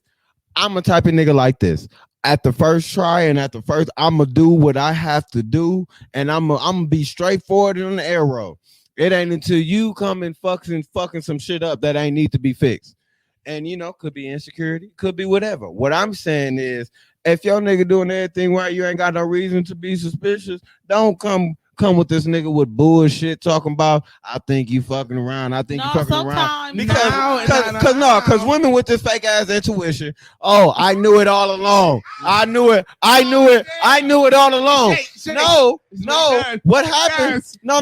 I'm a type of nigga like this. At the first try and at the first, I'm gonna do what I have to do, and I'm gonna be straightforward on the arrow. It ain't until you come and fucking some shit up that ain't need to be fixed. And could be insecurity, could be whatever. What I'm saying is, if your nigga doing everything right, you ain't got no reason to be suspicious. Don't come with this nigga with bullshit talking about I think you fucking around. I think you fucking around. Because women with this fake ass intuition. Oh, I knew it all along. I knew it all along. No. What happened? No.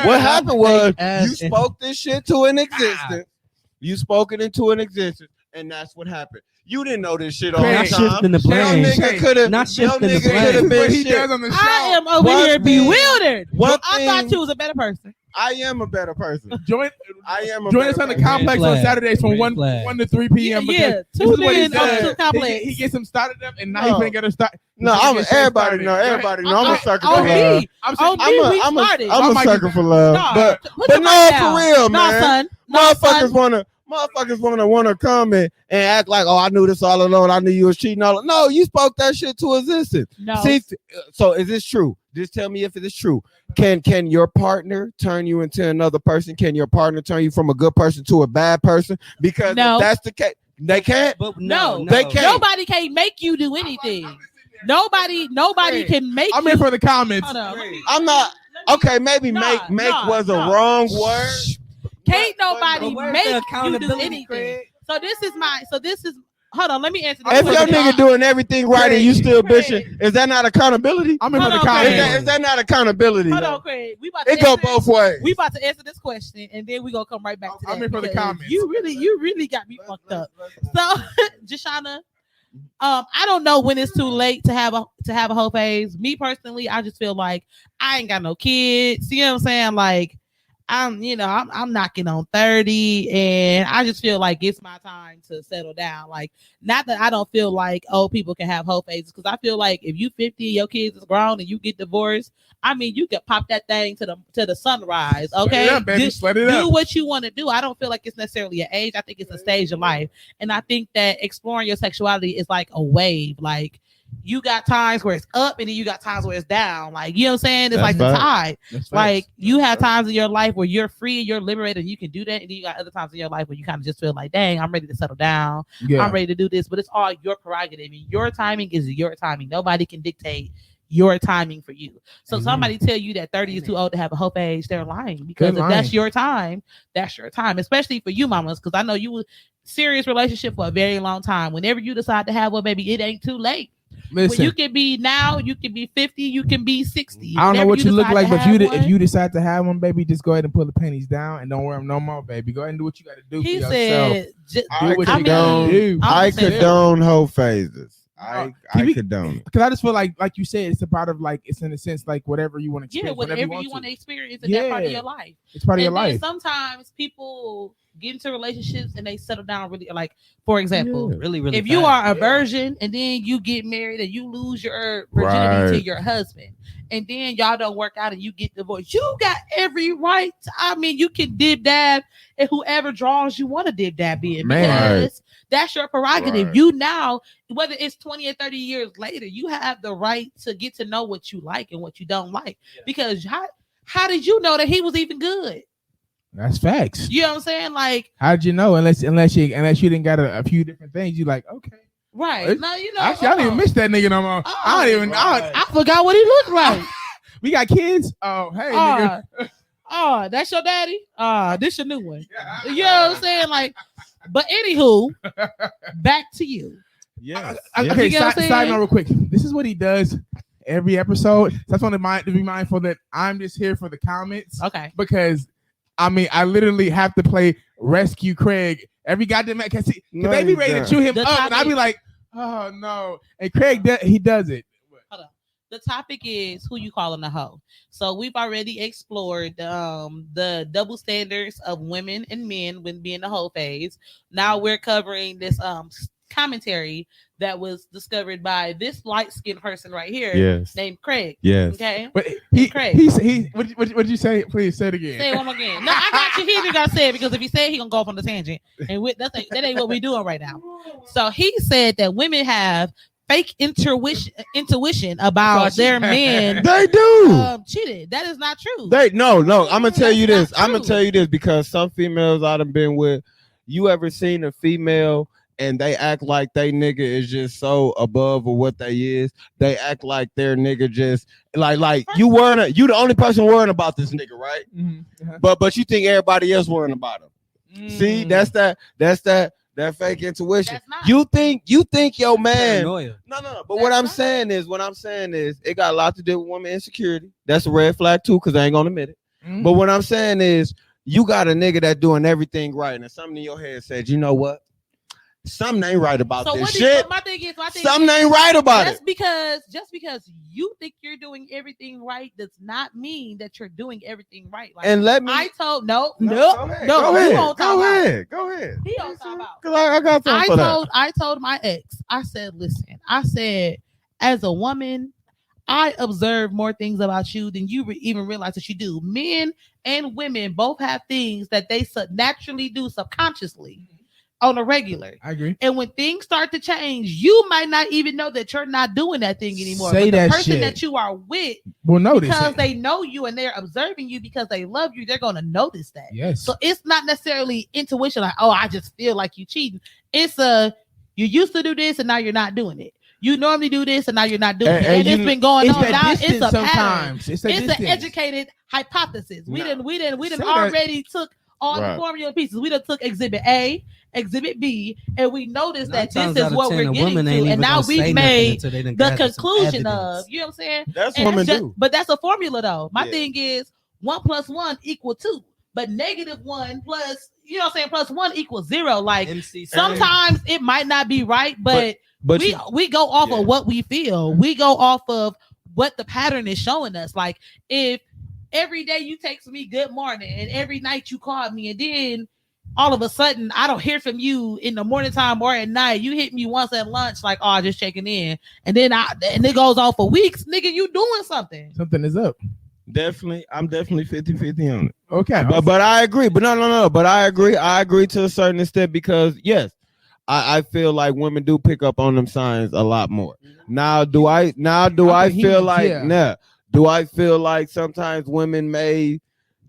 What happened was you spoke this shit to an existence. You spoke it into an existence, and that's what happened. You didn't know this shit all the time. Shifting the blame. Not shifting the blame. What he does on the show. I am over here bewildered. I thought you was a better person. I am a better person. Join us on the complex on Saturdays from 1 to 3 p.m. Yeah, tune in on the complex. He gets him started up, and now he's gonna get us started. No, everybody know. I'm a sucker for love. I'm a sucker for love. But no, for real, man. Motherfuckers wanna come and act like, oh, I knew this all along. I knew you was cheating all. No, you spoke that shit to existence. No. See, so is this true? Just tell me if it is true. Can your partner turn you into another person? Can your partner turn you from a good person to a bad person? Because if that's the case, they can't. No, they can't. Nobody can make you do anything. Nobody can make. I'm in for the comments. I'm not. Okay, maybe make was a wrong word. Can't nobody make you do anything. So this is. Hold on, let me answer this. If your nigga doing everything right and you still bitching, is that not accountability? I'm in for the comments. Is that not accountability? Hold on, Craig. It go both ways. We about to answer this question, and then we gonna come right back to that. I'm in for the comments. You really got me fucked up. So, Jashana, I don't know when it's too late to have a whole phase. Me personally, I just feel like I ain't got no kids. You know what I'm saying? Like, I'm knocking on 30, and I just feel like it's my time to settle down. Like, not that I don't feel like old people can have whole phases, because I feel like if you 50, your kids is grown, and you get divorced, I mean, you can pop that thing to the sunrise. Okay, do what you want to do. I don't feel like it's necessarily an age. I think it's a stage of life, and I think that exploring your sexuality is like a wave. Like, you got times where it's up and then you got times where it's down. Like, you know what I'm saying? It's That's like the facts. tide. That's Like, facts. you have times in your life where you're free and you're liberated and you can do that. And then you got other times in your life where you kind of just feel like, dang, I'm ready to settle down. Yeah. I'm ready to do this. But it's all your prerogative. And your timing is your timing. Nobody can dictate your timing for you. So Amen. somebody tell you that 30 is too old to have a whole age, they're lying. Because They're if that's lying. your time, that's your time. Especially for you mamas, because I know you were serious relationship for a very long time. Whenever you decide to have one, baby, it ain't too late. Listen, When you can be now, you can be 50, you can be 60. I don't know Whenever what you look decide like, to but have if one, you decide to have one, baby, just go ahead and pull the panties down and don't wear them no more, baby. Go ahead and do what you got to do he for yourself. said, Do what I you got to do. I saying- condone whole phases. I we- condone it. Because I just feel like you said, it's a part of like, it's in a sense like whatever you want to yeah, experience. whatever you want to experience in that part of your life. It's part of your And then life. sometimes people get into relationships and they settle down really, like, for example, Really, really. if you fast. are a virgin and then you get married and you lose your virginity to Right. your husband and then y'all don't work out and you get divorced, you got every right. I mean, you can dib dab and whoever draws you want to dib dab in, Man. because that's your prerogative. Right. You now, whether it's 20 or 30 years later, you have the right to get to know what you like and what you don't like. Because how did you know that he was even good? That's facts. You know what I'm saying? Like, How'd you know? Unless you didn't got a few different things, you like, okay. right. No, you know. Actually, I don't even miss that nigga no more. I don't even. I forgot what he looked like. We got kids. Oh, hey, nigga. That's your daddy. This your new one. You know what I'm saying? Like, but anywho, back to you. Yes. Okay, You get what I'm side saying? note real quick. This is what he does every episode. So I just want to be mindful that I'm just here for the comments. Okay. Because I mean, I literally have to play Rescue Craig every goddamn match. Because No, they be you ready to don't. chew him The up, and I be topic- like, oh no. And Craig, he does it. The topic is who you calling a hoe. So we've already explored the double standards of women and men when being the hoe phase. Now we're covering this commentary that was discovered by this light-skinned person right here Yes. named Craig. Yes. Okay. But Craig. what did you say? Please say it again. Say it one more again. No, I got you. He just gotta say it because if he said he gonna go off on the tangent, and that ain't what we doing right now. So he said that women have fake intuition about their men They do. cheated. That is not true. No. I'm gonna tell you That's this. not I'm gonna true. tell you this because some females I've been with. You ever seen a female and they act like they nigga is just so above of what they is? They act like their nigga just like you the only person worrying about this nigga, right? Mm-hmm. But you think everybody else worrying about him. See, that's that fake intuition. That's not. You think your man. Paranoia. No. But That's what I'm not. saying is it got a lot to do with woman insecurity. That's a red flag too, because I ain't gonna admit it. Mm-hmm. But what I'm saying is you got a nigga that doing everything right, and something in your head said, you know what? Something ain't right about So this what shit. my thing is, Something ain't right about it. just because you think you're doing everything right does not mean that you're doing everything right. Like, And let me I told no, go you ahead. on time out. Go ahead. He on time out. Cause I got something for that. I told my ex, I said, listen, as a woman, I observe more things about you than you even realize that you do. Men and women both have things that they naturally do subconsciously on a regular. I agree. And when things start to change, you might not even know that you're not doing that thing anymore. Say but the that person shit. that you are with, We'll notice because it. they know you and they're observing you because they love you, they're going to notice that. Yes. So it's not necessarily intuition like, oh, I just feel like you cheating. It's you used to do this and now you're not doing it. You normally do this and now you're not doing it. And it's been going it's on. That Now it's distance a pattern. sometimes. It's It's an educated hypothesis. We didn't Say that. already took all Right. the formula pieces. We done took exhibit A, exhibit B, and we noticed that Nine this times is out what of 10, we're a getting woman to. ain't And even now gonna say we've nothing made until they done the gathered some conclusion evidence. of, you know what I'm saying? That's And women that's do. but that's a formula though. My Yeah. thing is 1 + 1 = 2. But -1 plus, you know what I'm saying, plus 1 = 0. Like MC sometimes it might not be right, but But we go off Yeah. of what we feel. We go off of what the pattern is showing us. Like if every day you text me good morning and every night you call me and then all of a sudden I don't hear from you in the morning time or at night, you hit me once at lunch like, oh, just checking in, and then it goes on for weeks, nigga, you doing something. Something is up. I'm definitely 50-50 on it. Okay. But I agree. But no. But I agree to a certain extent because yes, I feel like women do pick up on them signs a lot more. Now, do I feel like do I feel like sometimes women may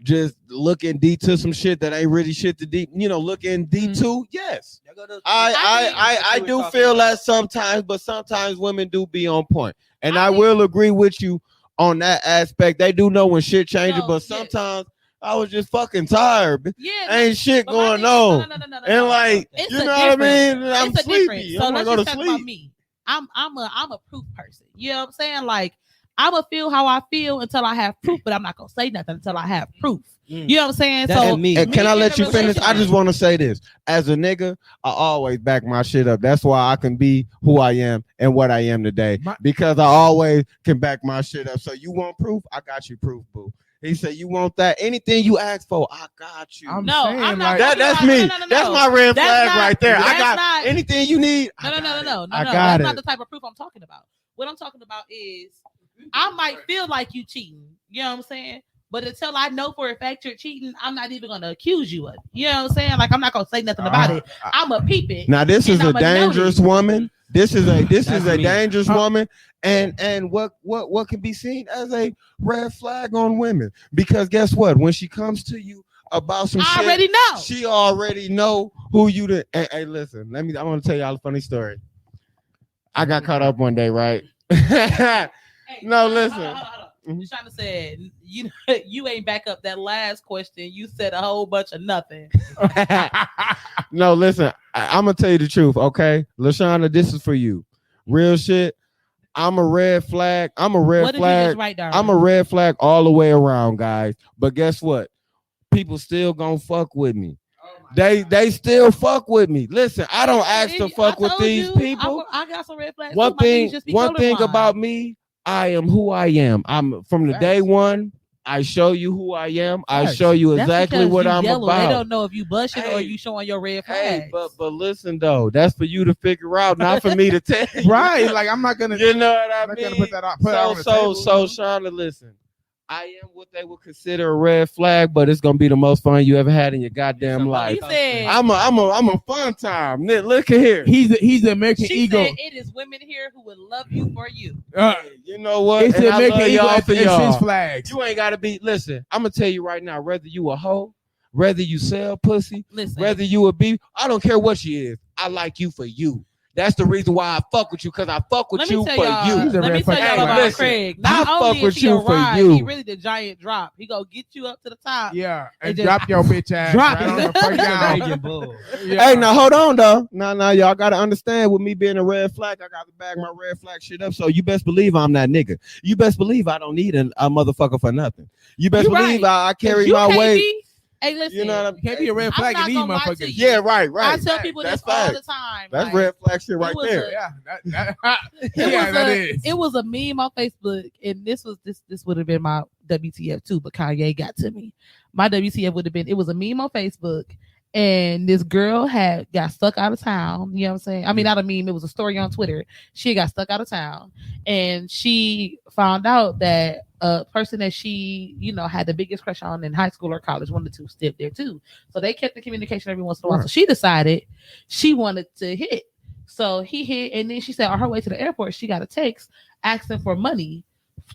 just look in deep to some shit that ain't really shit to deep, look in deep to? Yes. I do feel that sometimes, but sometimes women do be on point. And I will agree with you on that aspect. They do know when shit changes, but sometimes I was just fucking tired. Yeah, ain't shit going on. No. And like, it's you know what I mean? I'm sleepy. So let's just talk about me. I'm a proof person. You know what I'm saying? Like, I'm gonna feel how I feel until I have proof, but I'm not gonna say nothing until I have proof. You know what I'm saying? So can I let you finish? I just want to say this. As a nigga, I always back my shit up. That's why I can be who I am and what I am today. Because I always can back my shit up. So you want proof? I got you proof, boo. He said, "You want that? Anything you ask for, I got you." I'm not that's me. No. That's my red flag right there. I got anything you need. No. That's not the type of proof I'm talking about. What I'm talking about is I might feel like you cheating. You know what I'm saying? But until I know for a fact you're cheating, I'm not even gonna accuse you of it. You know what I'm saying? Like, I'm not gonna say nothing about it. I'm a peep it. Now this is a dangerous woman. This is a dangerous woman, and what can be seen as a red flag on women, because guess what? When she comes to you about some shit, already know. She already know who you the. Hey, listen, I want to tell y'all a funny story. I got caught up one day, right? No, listen. Hold on. Trying to say, you ain't back up that last question. You said a whole bunch of nothing. No, listen. I'm gonna tell you the truth, okay, LaShawna, this is for you. Real shit. I'm a red flag. I'm a red flag. I'm a red flag all the way around, guys. But guess what? People still gonna fuck with me. They still fuck with me. Listen, I don't ask to fuck with these people. I got some red flags. One thing about me, I am who I am. I'm from the day one. I show you who I am. I show you exactly what I'm about. They don't know if you blushing or you showing your red flags. Hey, but listen though, that's for you to figure out, not for me to tell you. Right? Like, I'm not gonna. You know what I mean? Gonna put that out. So, Shauna, listen. I am what they would consider a red flag, but it's gonna be the most fun you ever had in your goddamn life. I'm a fun time. Look at here. He's the American Eagle. Said it is women here who would love you for you. You know what? It's the American Eagle for y'all. Flags. You ain't gotta be. Listen, I'm gonna tell you right now. Whether you a hoe, whether you sell pussy, whether you a beef, I don't care what she is. I like you for you. That's the reason why I fuck with you, because I fuck with you for you. Let me tell y'all about Craig. Not only is he a ride, he really the giant drop. He gonna get you up to the top. Yeah, and drop your bitch ass. Drop Hey, now hold on though. Now y'all gotta understand, with me being a red flag, I gotta bag my red flag shit up. So you best believe I'm that nigga. You best believe I don't need a motherfucker for nothing. You best believe I carry my weight. Hey, listen, you know what I mean? You can't be a red flag in these motherfuckers. Yeah, right. I tell people this all the time. That's red flag shit right there. It was a meme on Facebook, and this would have been my WTF too, but Kanye got to me. My WTF would have been, it was a meme on Facebook, and this girl got stuck out of town. You know what I'm saying? I mean, not a meme, it was a story on Twitter. She got stuck out of town, and she found out that a person that she, had the biggest crush on in high school or college, one of the two, lived there too. So they kept the communication every once in a while. So she decided she wanted to hit. So he hit, and then she said on her way to the airport, she got a text asking for money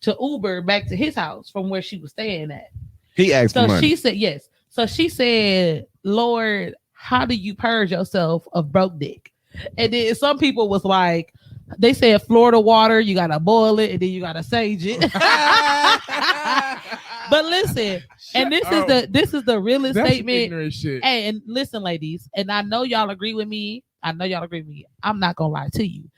to Uber back to his house from where she was staying at. He asked for money. So she said yes. So she said, "Lord, how do you purge yourself of broke dick?" And then some people was like, they said Florida water, you gotta boil it and then you gotta sage it. But listen, and this is the realest statement. Hey, and listen, ladies, and I know y'all agree with me. I'm not gonna lie to you.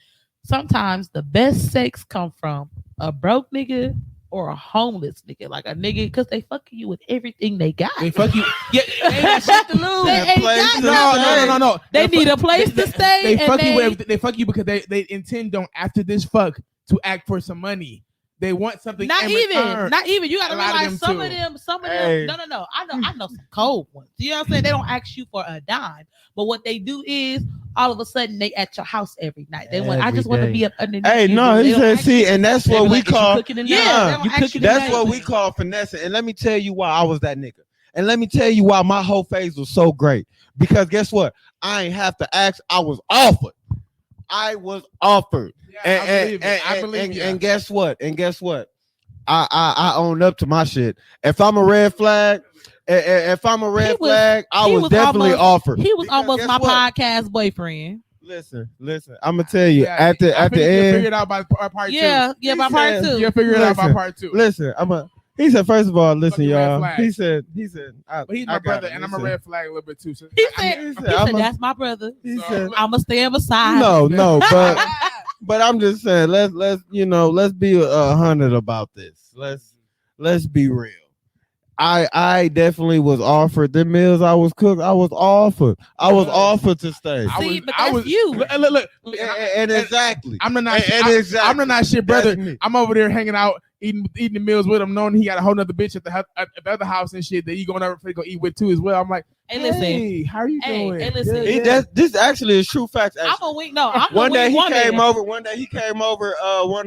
Sometimes the best sex come from a broke nigga or a homeless nigga, like a nigga, because they fucking you with everything they got. They fuck you. Yeah, they ain't shit to lose. They ain't got no. They need a place to stay. They fuck you with everything. They fuck you because they intend on, after this fuck, to act for some money. They want something. Not even. You gotta realize some of them. No. I know some cold ones. You know what I'm saying? They don't ask you for a dime, but what they do is all of a sudden they at your house every night. They want. I just want to be up underneath. Hey, no, he said, see, and that's what we call. That's what we call finessing. And let me tell you why I was that nigga. And let me tell you why my whole phase was so great. Because guess what? I ain't have to ask. I was offered. Yeah, I believe you. And guess what? I own up to my shit. If I'm a red flag, I was definitely offered. He was almost my podcast boyfriend. Listen. I'm gonna tell you at the end. Figure it out by part two. Yeah, by part two. You'll figure it out by part two. Listen, he said, first of all, listen, y'all. He said, but he's my brother, and I'm a red flag a little bit too. So he said, that's my brother. He said, I'm gonna stand beside. No, but I'm just saying, let's be 100 about this. Let's be real. I definitely was offered the meals I was cooked. I was offered to stay. See, but that's you. Look, and exactly. I'm the not shit brother. I'm over there hanging out, eating the meals with him, knowing he got a whole nother bitch at the other house and shit that he going over to go eat with too as well. I'm like, hey, how are you doing? Hey, listen. This actually is true facts. I'm a week. No, one day he came over. One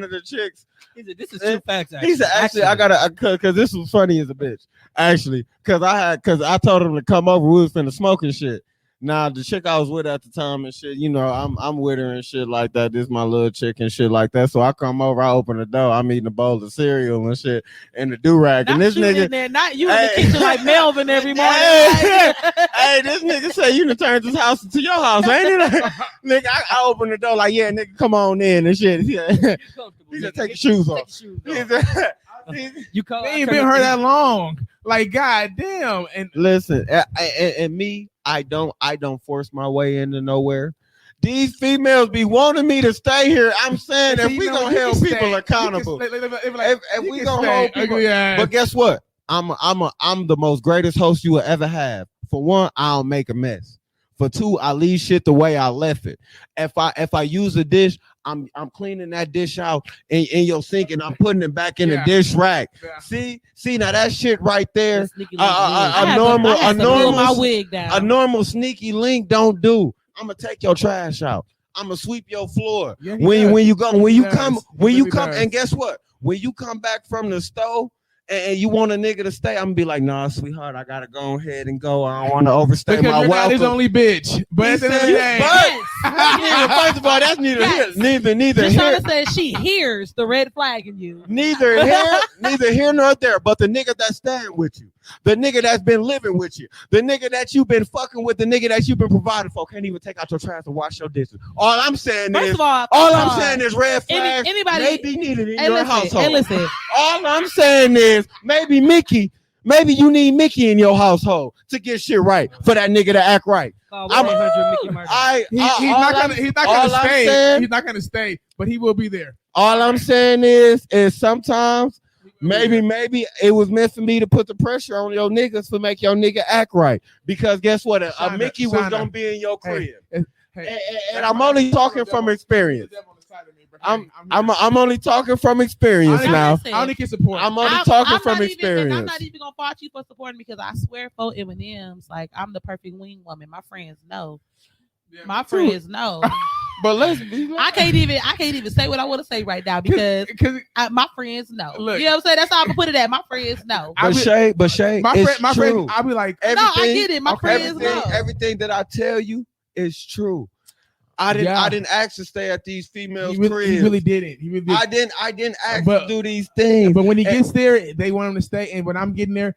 of the chicks. He said, "This is true facts." He said, "Actually, I gotta, cause this was funny as a bitch. Actually, cause I told him to come over. We was finna smoke and shit. Now the chick I was with at the time and shit, I'm with her and shit like that. This is my little chick and shit like that. So I come over, I open the door, I'm eating a bowl of cereal and shit, and the do-rag. And this nigga, in there, not you in the kitchen like Melvin every morning. Hey, this nigga say you done turned this house into your house, ain't it? Nigga, I open the door like, yeah, nigga, come on in and shit. He said, take your shoes off. You ain't been her that long. Like, goddamn. And listen, and me, I don't force my way into nowhere. These females be wanting me to stay here. I'm saying if we gonna hold people accountable, if we gonna hold people, but guess what? I'm the most greatest host you will ever have. For one, I don't make a mess. For two, I leave shit the way I left it. If I use a dish, I'm cleaning that dish out in your sink and I'm putting it back in the dish rack. Yeah. See now that shit right there. A normal sneaky link don't do. I'm gonna take your trash out. I'm gonna sweep your floor. Yeah, when you come, and guess what? When you come back from the stove and you want a nigga to stay, I'm gonna be like, nah, sweetheart, I gotta go ahead and go. I don't want to overstay because my welcome. His only bitch. But at the end of the day, first of all, that's neither here. Shauna said she hears the red flag in you. Neither here nor there. But the nigga that's staying with you, the nigga that's been living with you, the nigga that you've been fucking with, the nigga that you've been providing for, can't even take out your trash and wash your dishes. All I'm saying is red flags may be needed in your household. Hey, listen. All I'm saying is maybe you need Mickey in your household to get shit right for that nigga to act right. He's not gonna stay, but he will be there. All I'm saying is sometimes maybe it was meant for me to put the pressure on your niggas to make your nigga act right. Because guess what? A Mickey was gonna be in your crib. And I'm only talking from experience. I'm only talking from experience now. I only can support. I'm only talking from experience. I'm not even gonna fault you for supporting me because I swear for M&M's, like I'm the perfect wing woman. My friends know. Yeah, my friends know. But let's be. I can't even say what I want to say right now because my friends know. Look, you know what I'm saying? That's how I'm gonna put it at. My friends know. But Chae, my friend, I'll be like, no, I get it. My friends know. Everything that I tell you is true. I didn't ask to stay at these females' cribs. He really didn't. I didn't ask to do these things. But when he gets there, they want him to stay. And when I'm getting there,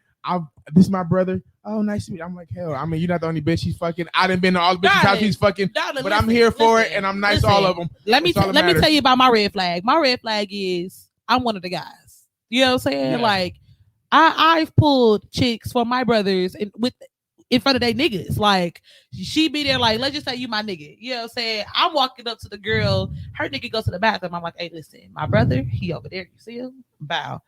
this is my brother. Oh, nice to meet you. I'm like, hell, I mean, you're not the only bitch he's fucking. I done been to all the bitches' house he's fucking. But I'm here for it, and I'm nice to all of them. Let me tell you about my red flag. My red flag is I'm one of the guys. You know what I'm saying? Yeah. Like, I've pulled chicks for my brothers and in front of they niggas. Like, she be there like, let's just say you my nigga. You know what I'm saying? I'm walking up to the girl. Her nigga goes to the bathroom. I'm like, hey, listen, my brother, he over there. You see him? Bow.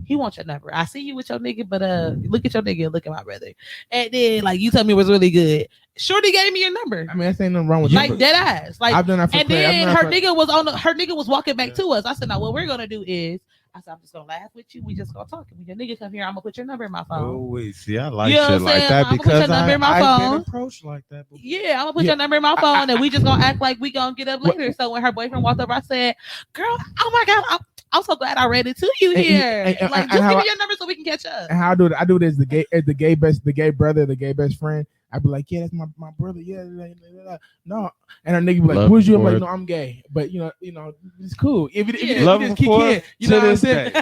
He wants your number. I see you with your nigga, but look at your nigga and look at my brother. And then, like, you tell me it was really good. Shorty gave me your number. I mean, that's ain't nothing wrong with like dead ass. Like, I've done that for and then her nigga was walking back to us. I said, now what we're gonna do is I'm just gonna laugh with you. We just gonna talk. When your nigga come here, I'm gonna put your number in my phone. Oh wait, see, I like shit like that because I've been approached like that before. Yeah, I'm gonna put your number in my phone, and we just gonna act like we gonna get up later. So when her boyfriend walked over, I said, "Girl, oh my god, I'm so glad I read it to you here. And like, just give me your number so we can catch up. And how I do it is the gay brother, the gay best friend. I'd be like, yeah, that's my brother. Yeah, no. And a nigga be like, who's you? I'm like, no, I'm gay. But you know, it's cool. If you just kick in, you know what I'm saying?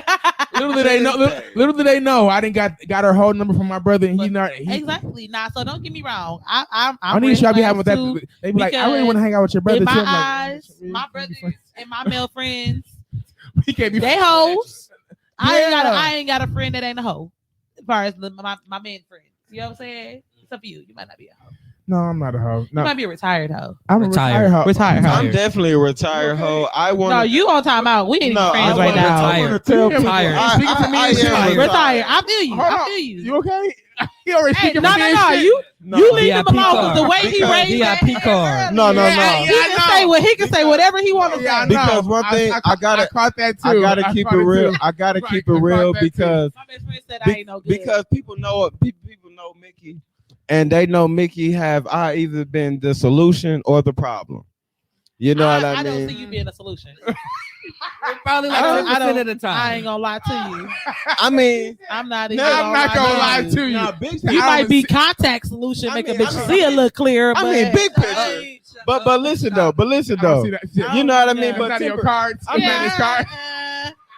Little do they know, I didn't got her whole number from my brother, and exactly. Nah, so don't get me wrong. I'm I need to be having with that. They be like, I really want to hang out with your brother. In my too. eyes, my brothers and my male friends, we can't be they hoes. I ain't got a friend that ain't a hoe. As far as my men friends, you know what I'm saying? It's up to you. You might not be a hoe. No, I'm not a hoe. No. You might be a retired hoe. I'm a retired hoe. I'm definitely a retired hoe. I want. No, you on time out. We ain't friends right now. I want to tell people. Speaking for me, retired. I feel you. I feel you. You okay? He already speaking no, for me. You leave him alone. The way he raised VIP card. No. He can say whatever he wants to say. Because one thing I caught that too. I gotta keep it real. I gotta keep it real because my best friend said I ain't no good. Because people know Mickey. And they know Mickey have I either been the solution or the problem. You know what I mean? I don't see you being a solution. Probably like 10% of the time. I ain't gonna lie to you. I mean, I'm not gonna lie to you. You might be contact solution, make a bitch see a little clearer. I mean, big picture. But listen though. You know what I mean? But your cards. I'm not his cards.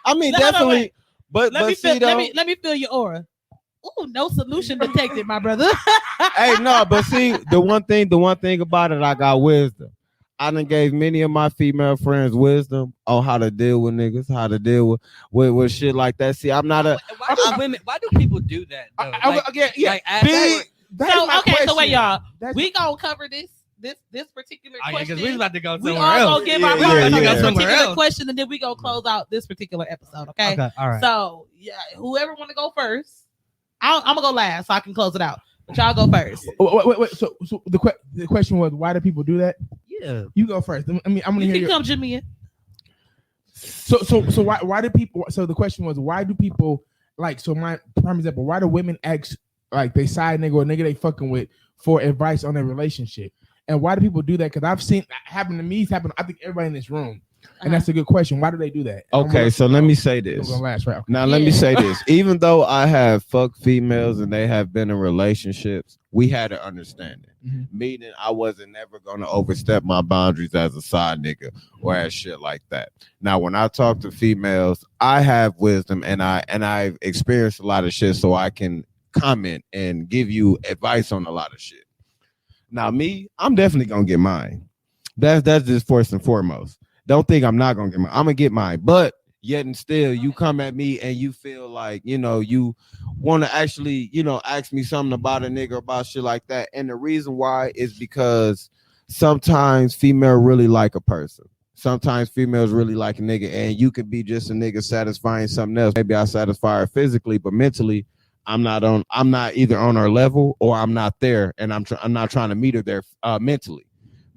I mean, definitely. But let me feel your aura. Ooh, no solution detected, my brother. Hey, no, but see, the one thing about it, I got wisdom. I done gave many of my female friends wisdom on how to deal with niggas, how to deal with shit like that. See, I'm not a. Why do people do that? So wait, y'all. We gonna cover this particular question. Because we about to go somewhere else. We all gonna give our this particular else. question, and then we gonna close out this particular episode. Okay. All right. So yeah, whoever want to go first. I'm gonna go last so I can close it out. But y'all go first. Wait. So the question was, why do people do that? Yeah, you go first. I mean, I'm gonna hear you. Come, Jimmy. So why do people? So the question was, why do people like? So my prime example, why do women ask like they side nigga or nigga they fucking with for advice on their relationship? And why do people do that? Because I've seen it happen to me. It's happened. I think everybody in this room. And that's a good question. Why do they do that? Okay, so let me say this. Now, let me say this. Even though I have fucked females and they have been in relationships, we had an understanding. Mm-hmm. Meaning I wasn't never going to overstep my boundaries as a side nigga or as shit like that. Now, when I talk to females, I have wisdom and I've experienced a lot of shit so I can comment and give you advice on a lot of shit. Now, me, I'm definitely going to get mine. That's just first and foremost. Don't think I'm not gonna get mine. I'm gonna get mine, but yet and still, you come at me and you feel like you want to actually ask me something about a nigga about shit like that. And the reason why is because sometimes female really like a person. Sometimes females really like a nigga, and you could be just a nigga satisfying something else. Maybe I satisfy her physically, but mentally, I'm not either on her level or I'm not there, and I'm not trying to meet her there mentally.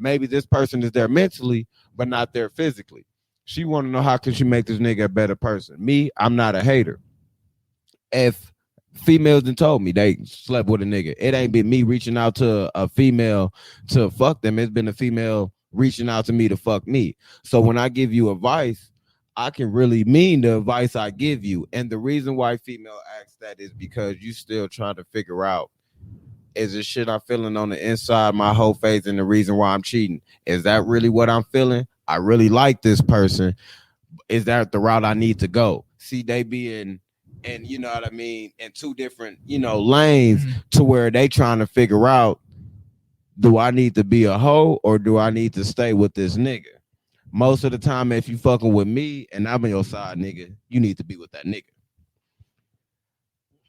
Maybe this person is there mentally, but not there physically. She want to know how can she make this nigga a better person. Me, I'm not a hater. If females done told me they slept with a nigga, it ain't been me reaching out to a female to fuck them. It's been a female reaching out to me to fuck me. So when I give you advice, I can really mean the advice I give you. And the reason why female asks that is because you still trying to figure out, is the shit I'm feeling on the inside my whole face and the reason why I'm cheating? Is that really what I'm feeling? I really like this person. Is that the route I need to go? See, they be in you know what I mean, in two different, lanes to where they trying to figure out, do I need to be a hoe or do I need to stay with this nigga? Most of the time, if you fucking with me and I'm on your side, nigga, you need to be with that nigga.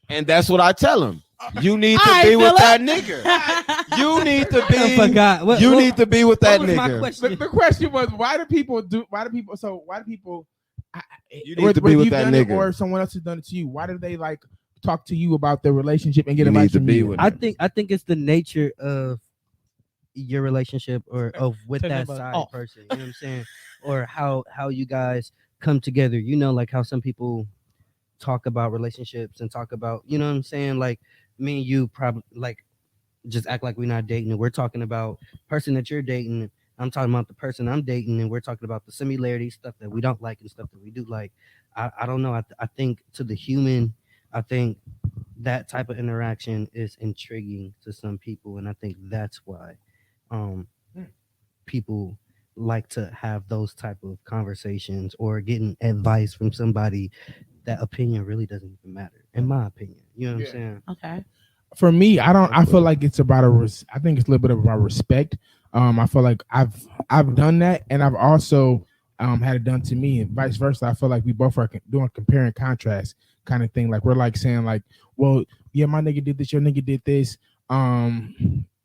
And that's what I tell them. You need to be with that nigga. You need to be. I forgot. You need to be with that nigga. The question was, why do people? You need to be with that nigga, or someone else has done it to you. Why do they like talk to you about their relationship and get advice from you? I think it's the nature of your relationship or of with that side person. You know what I'm saying? Or how you guys come together. Like how some people talk about relationships and talk about, you know what I'm saying? Like me and you probably like just act like we're not dating and we're talking about person that you're dating. I'm talking about the person I'm dating and we're talking about the similarities, stuff that we don't like and stuff that we do like. I don't know. I think to the human, I think that type of interaction is intriguing to some people, and I think that's why people like to have those type of conversations or getting advice from somebody. That opinion really doesn't even matter, in my opinion. You know what I'm saying? Okay. For me, I feel like it's about I think it's a little bit about respect. I feel like I've done that, and I've also had it done to me, and vice versa. I feel like we both are doing compare and contrast kind of thing. Like we're like saying like, well, yeah, my nigga did this, your nigga did this.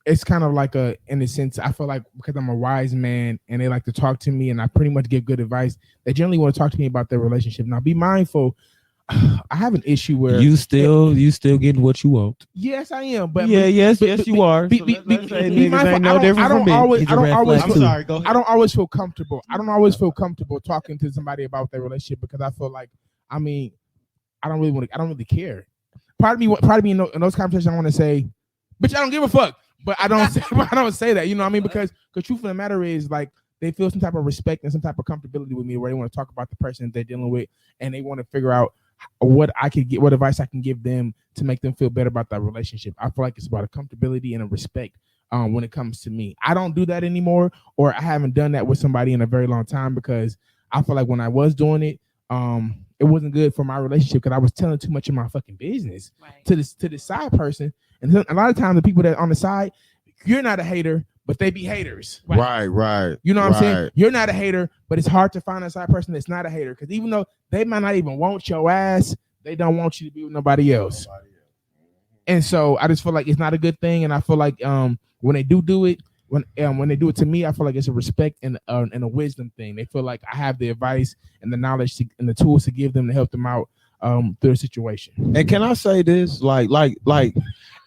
It's kind of like in a sense, I feel like because I'm a wise man and they like to talk to me and I pretty much give good advice, they generally want to talk to me about their relationship. Now be mindful. I have an issue where you still getting what you want. Yes, I am. But yes, you are. Be mindful. I don't always feel comfortable. I don't always feel comfortable talking to somebody about their relationship because I feel like, I don't really care. Part of me in those conversations I want to say, bitch, I don't give a fuck. But I don't say that. You know what I mean? Because the truth of the matter is like they feel some type of respect and some type of comfortability with me where they want to talk about the person they're dealing with and they want to figure out what advice I can give them to make them feel better about that relationship. I feel like it's about a comfortability and a respect when it comes to me. I don't do that anymore, or I haven't done that with somebody in a very long time because I feel like when I was doing it, it wasn't good for my relationship because I was telling too much of my fucking business to this side person. And a lot of times the people that are on the side, you're not a hater, but they be haters. Right. You know what I'm saying? You're not a hater, but it's hard to find a side person that's not a hater because even though they might not even want your ass, they don't want you to be with nobody else. And so I just feel like it's not a good thing. And I feel like when they do it, when they do it to me, I feel like it's a respect and a wisdom thing. They feel like I have the advice and the knowledge and the tools to give them to help them out through the situation. And can I say this? Like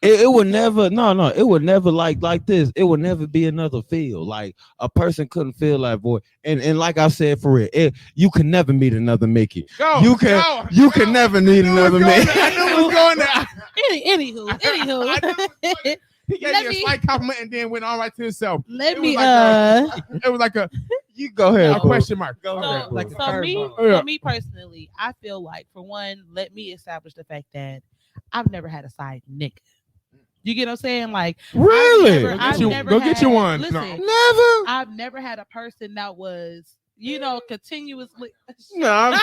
it would never it would never like this. It would never be another feel. Like a person couldn't feel that void. And like I said, for real, you can never meet another Mickey. You can never meet another Mickey. I knew it was going there. Anywho. He gave me a slight compliment and then went all right to himself. It was like a you go ahead. A question mark. So, ahead, for me personally, I feel like for one, let me establish the fact that I've never had a side nigga. You get what I'm saying? Like really? Go get you one. Listen, never. I've never had a person that was, continuously. No.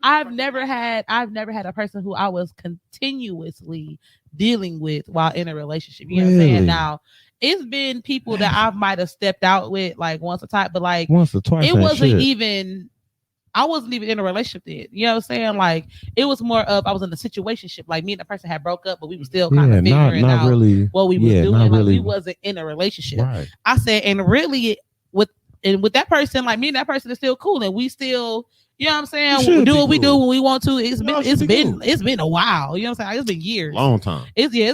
I've never had a person who I was continuously dealing with while in a relationship. You know what I'm saying? Now, it's been people that I might have stepped out with like once or twice, but like once or twice. It wasn't even. I wasn't even in a relationship then. You know what I'm saying? Like it was more of I was in a situationship. Like me and the person had broke up, but we were still kind of figuring out really, what we were doing. Like really. We wasn't in a relationship. Right. I said, and really with that person, like me and that person is still cool, and we still. You know what I'm saying? We do what we do when we want to. It's been a while. You know what I'm saying? It's been years. Long time. He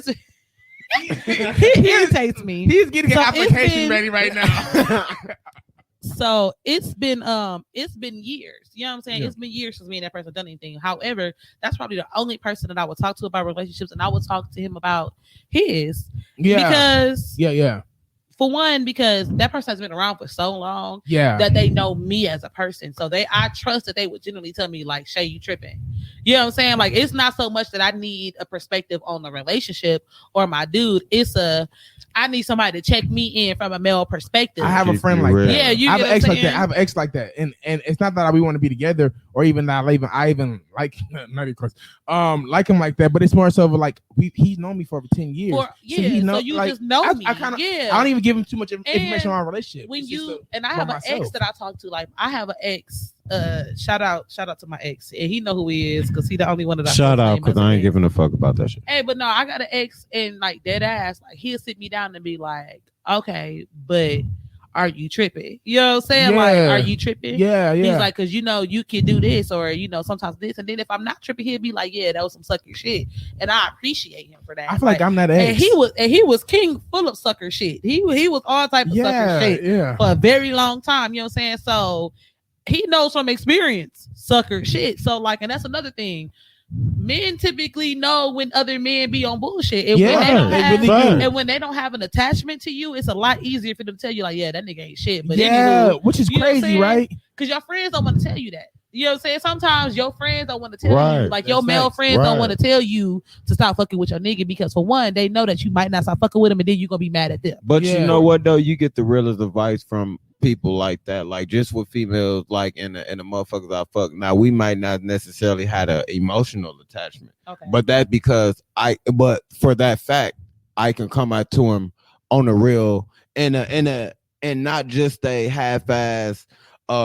irritates me. He's getting an application ready right now. So it's been years. You know what I'm saying? Yeah. It's been years since me and that person done anything. However, that's probably the only person that I would talk to about relationships, and I would talk to him about his. Yeah. Because yeah. For one, because that person has been around for so long that they know me as a person. So I trust that they would generally tell me like, Chae, you tripping. You know what I'm saying? Like, it's not so much that I need a perspective on the relationship or my dude. I need somebody to check me in from a male perspective. I have a friend like that. Yeah, you I have get an ex what I'm like that. I have an ex like that. And it's not that we want to be together or even that I even like like him like that, but it's more so of like he's known me for over 10 years. So you like, just know me. I don't even give him too much information on our relationship. And I have an ex that I talk to. Like I have an ex. Shout out to my ex, and he know who he is because he the only one that I shout out because I ain't giving a fuck about that shit. Hey, but no, I got an ex, and like dead ass, like he'll sit me down and be like, okay, but are you tripping? You know what I'm saying? Yeah. Like, are you tripping? Yeah. He's like, because you can do this, or sometimes this, and then if I'm not tripping, he'll be like, yeah, that was some sucker shit, and I appreciate him for that. I feel like I'm that ex. And he was king full of sucker shit. He was all type of sucker shit for a very long time. You know what I'm saying? So he knows from experience sucker shit. So like, and that's another thing. Men typically know when other men be on bullshit. And when they don't have an attachment to you, it's a lot easier for them to tell you like, yeah, that nigga ain't shit. But which is crazy, right? Because your friends don't want to tell you that. You know what I'm saying? Sometimes your friends don't want to tell you, like your male friends don't want to tell you to stop fucking with your nigga because for one, they know that you might not stop fucking with him and then you're gonna be mad at them. But you know what though? You get the realest advice from people like that, like just with females, like in the motherfuckers I fuck. Now we might not necessarily had an emotional attachment, but that because but for that fact, I can come out to him on a real and not just a half-ass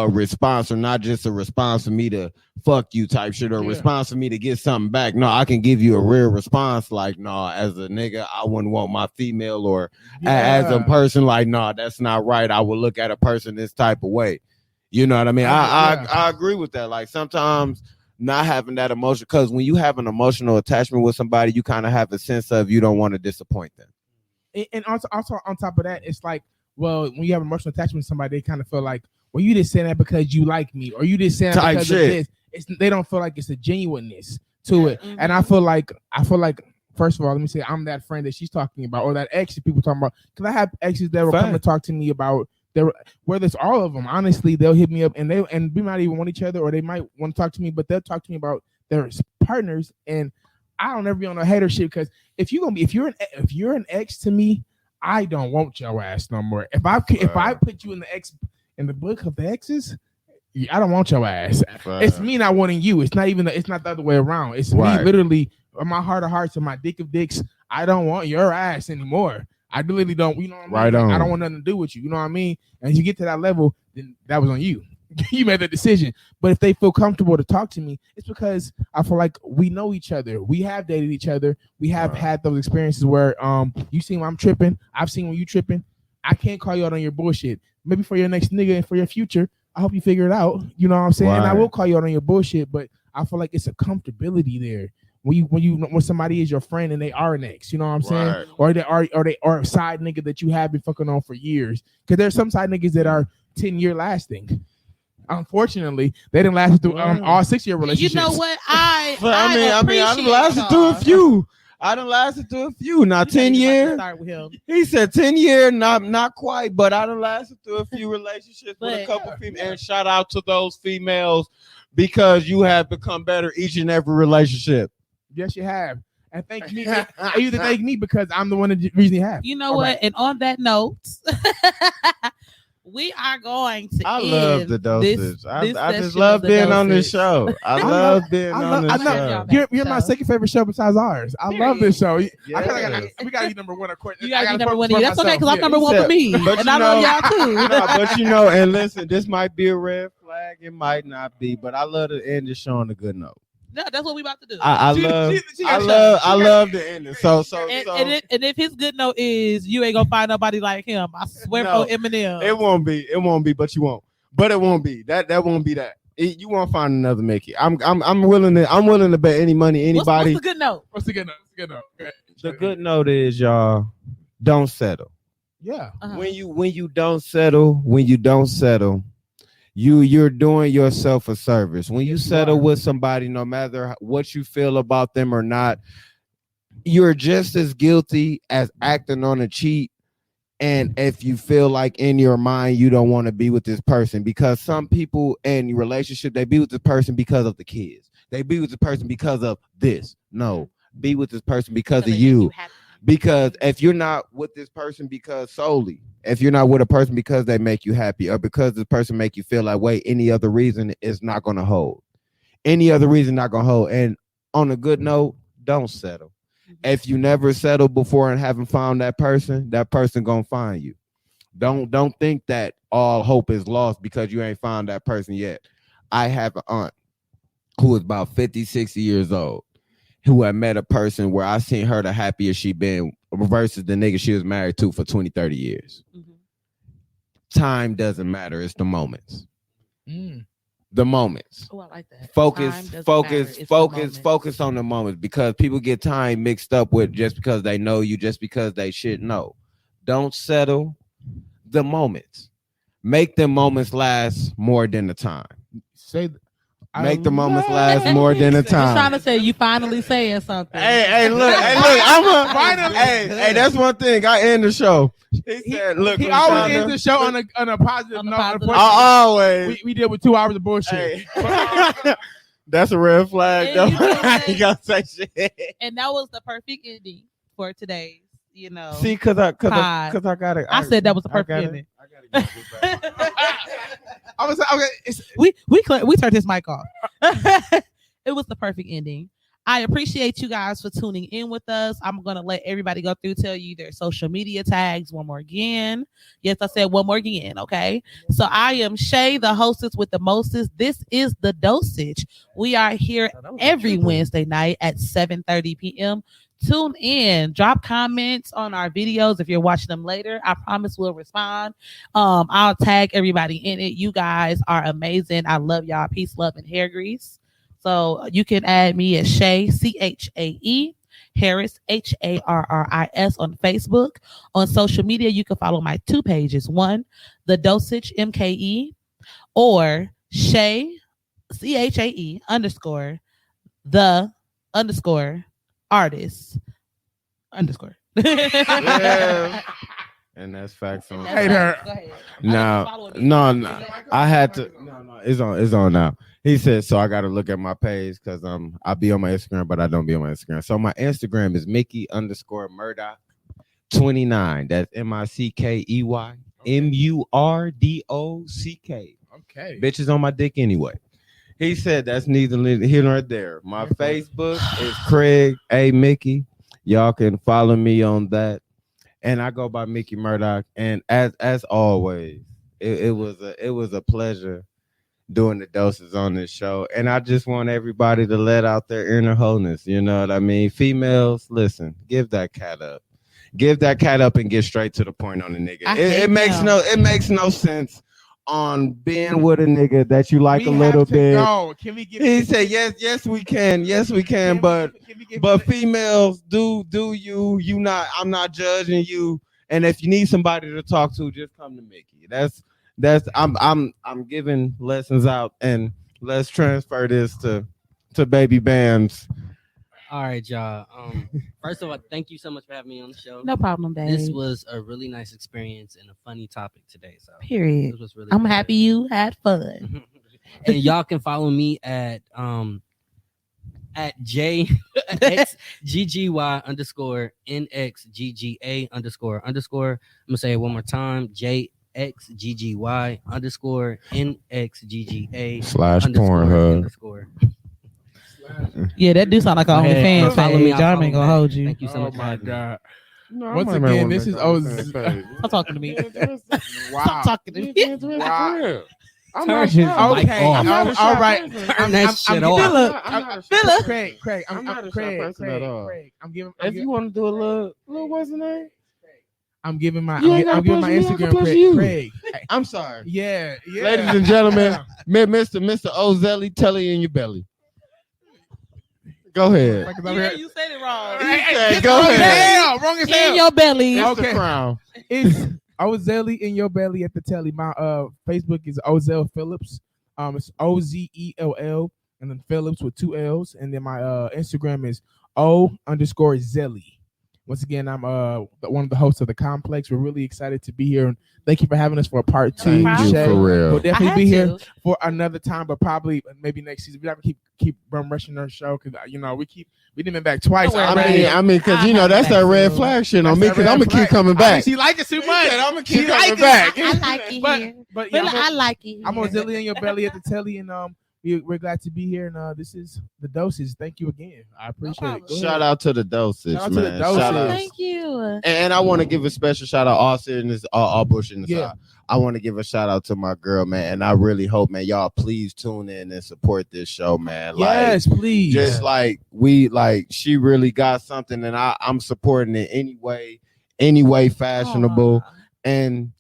response, or not just a response for me to fuck you type shit, or a response for me to get something back. No, I can give you a real response like, no, as a nigga, I wouldn't want my female, or as a person, like, no, that's not right. I would look at a person this type of way. You know what I mean? I agree with that. Like sometimes not having that emotion, because when you have an emotional attachment with somebody, you kind of have a sense of you don't want to disappoint them. And also on top of that, it's like, well, when you have emotional attachment to somebody, they kind of feel like, well, you just saying that because you like me, or you just saying that because of this. They don't feel like it's a genuineness to it. Mm-hmm. And I feel like, first of all, let me say I'm that friend that she's talking about, or that ex that people talking about. Because I have exes that will come to talk to me about whether it's all of them. Honestly, they'll hit me up and we might even want each other, or they might want to talk to me, but they'll talk to me about their partners. And I don't ever be on a hater shit, because if you're an ex to me, I don't want your ass no more. If I put you in the book of the exes, I don't want your ass. It's me not wanting you. It's not the other way around. It's me literally, my heart of hearts and my dick of dicks. I don't want your ass anymore. I really don't. You know what I mean? I don't want nothing to do with you. You know what I mean? And you get to that level, then that was on you. You made that decision. But if they feel comfortable to talk to me, it's because I feel like we know each other. We have dated each other. We have had those experiences where you seen when I'm tripping. I've seen when you tripping. I can't call you out on your bullshit. Maybe for your next nigga and for your future, I hope you figure it out. You know what I'm saying? Right. I will call you out on your bullshit, but I feel like it's a comfortability there when somebody is your friend and they are an ex. You know what I'm saying? Or they are a side nigga that you have been fucking on for years. Because there's some side niggas that are 10-year lasting. Unfortunately, they didn't last through all 6-year relationships. You know what? I done lasted through a few. I done lasted through a few. Now 10 years. He said 10 years, not quite, but I done lasted through a few relationships with a couple females. And shout out to those females, because you have become better each and every relationship. Yes, you have. And thank me. You to thank me, because I'm the one that reason you have. You know what? Right. And on that note, we are going to. I love the dosage. I just love being on this show. I love being on this show. You're my second favorite show besides ours. I love this show. We got you number one. Of course, you got to be number one. That's okay, because I'm number one for me, and I love y'all too. But you know, and listen, this might be a red flag. It might not be, but I love to end the show on a good note. No, that's what we about to do. I love the ending. So and if his good note is you ain't gonna find nobody like him, I swear for Eminem. It won't be, but you won't. But it won't be. That won't be that. You won't find another Mickey. I'm willing to bet any money, anybody. What's the good note? What's the good note? The good note is, y'all, don't settle. Yeah. Uh-huh. When you don't settle, you're doing yourself a service. When you settle with somebody, no matter what you feel about them or not, you're just as guilty as acting on a cheat. And if you feel like in your mind you don't want to be with this person, because some people in relationship, they be with this person because of the kids. They be with this person because of this. No, be with this person because of you. Because if you're not with this person if you're not with a person because they make you happy, or because this person make you feel that way, any other reason is not going to hold. Any other reason not going to hold. And on a good note, don't settle. If you never settled before and haven't found that person going to find you. Don't think that all hope is lost because you ain't found that person yet. I have an aunt who is about 50, 60 years old, who had met a person where I seen her the happiest she been versus the nigga she was married to for 20, 30 years. Mm-hmm. Time doesn't matter. It's the moments. The moments. Oh, I like that. Focus on the moments, because people get time mixed up with just because they know you, just because they should know. Don't settle. The moments. Make them moments last more than the time. Make the moments last more than a Just trying time. to say you finally saying something. Hey, look, I'm a finally. Hey, that's one thing. I end the show. He said, "Look, he always ends the show on a positive note. I always. We deal with 2 hours of bullshit. Hey. That's a red flag, though. You gotta say shit. And that was the perfect ending for today's, See, cause I got it. I said that was the perfect ending. I gotta get it back. I was okay. We turned his mic off. It was the perfect ending. I appreciate you guys for tuning in with us. I'm going to let everybody go through, tell you their social media tags one more again. Yes, I said one more again. Okay. So I am Chae, the hostess with the mostest. This is The Dosage. We are here every Wednesday night at 7:30 p.m. Tune in, drop comments on our videos. If you're watching them later, I promise we'll respond. I'll tag everybody in it. You guys are amazing. I love y'all. Peace, love, and hair grease. So you can add me at Chae, Chae Harris, Harris on Facebook. On social media, you can follow my 2 pages. One, The Dosage MKE, or Chae, Chae _ the _ artist _ Yeah. And that's facts on. Hate her. No. I had to. No. It's on now. He said, so I got to look at my page because I be on my Instagram, but I don't be on my Instagram. So my Instagram is Mickey _ Murdoch 29. That's MICKEY MURDOCK. Okay. Bitches on my dick anyway. He said that's neither here nor there. My Facebook is Craig A. Mickey. Y'all can follow me on that. And I go by Mickey Murdoch. And as always, it was a pleasure doing the doses on this show. And I just want everybody to let out their inner wholeness. You know what I mean? Females, listen, give that cat up. Give that cat up and get straight to the point on the nigga. It makes no sense on being with a nigga that you like a little bit. Can we he said yes we can. But females, do you not? I'm not judging you. And if you need somebody to talk to, just come to Mickey. I'm giving lessons out, and let's transfer this to Baby Bams. All right, y'all. First of all, thank you so much for having me on the show. No problem, babe. This was a really nice experience and a funny topic today. So period. This was really I'm good. happy you had fun. And y'all can follow me at JXGGY _ NXGGA _ I'm gonna say it one more time. JXGGY _ NXGGA / Pornhub. Yeah, that do sound like an OnlyFans follow me. page. Y'all ain't gonna hold you. Thank you so much. Oh my God. No, once again, this is Stop talking to me. Wow. Stop talking to me. Wow. I'm Turn not his shy. mic Okay. off. All right. Turn that shit off. Craig. I'm not a shy person at all. Craig. If you want to do a little what's the name? I'm giving my Instagram Craig. I'm sorry. Yeah. Ladies and gentlemen, Mr. Ozelli, Telly in your belly. Go ahead. Yeah, you said it wrong. Go ahead. Wrong as In hell. your belly. It's the crown. It's Ozelli in your belly at the telly. My Facebook is Ozel Phillips. It's OZELL and then Phillips with 2 L's. And then my Instagram is O_Zelly. Once again, I'm one of the hosts of The Complex. We're really excited to be here. And thank you for having us for a part 2. Thank you, for real. We'll definitely be here for another time, but probably maybe next season. We have to keep rushing our show because we didn't been back twice. I mean, because that's that red flag shit on me. Because I'm gonna keep coming back. She like it too much. I'm gonna keep coming back. I like it here. But I like it. I'm Ozelli in your belly at the telly, and we're glad to be here. And this is The Doses. Thank you again. I appreciate it. Shout out to The Dosage, Shout out man. to The Dosage. Thank you. And I want to give a special shout out, all seriousness, all bullshit aside. I want to give a shout out to my girl, man. And I really hope, man, y'all please tune in and support this show, man. Yes, please. Just she really got something, and I'm supporting it any way fashionable. Aww. And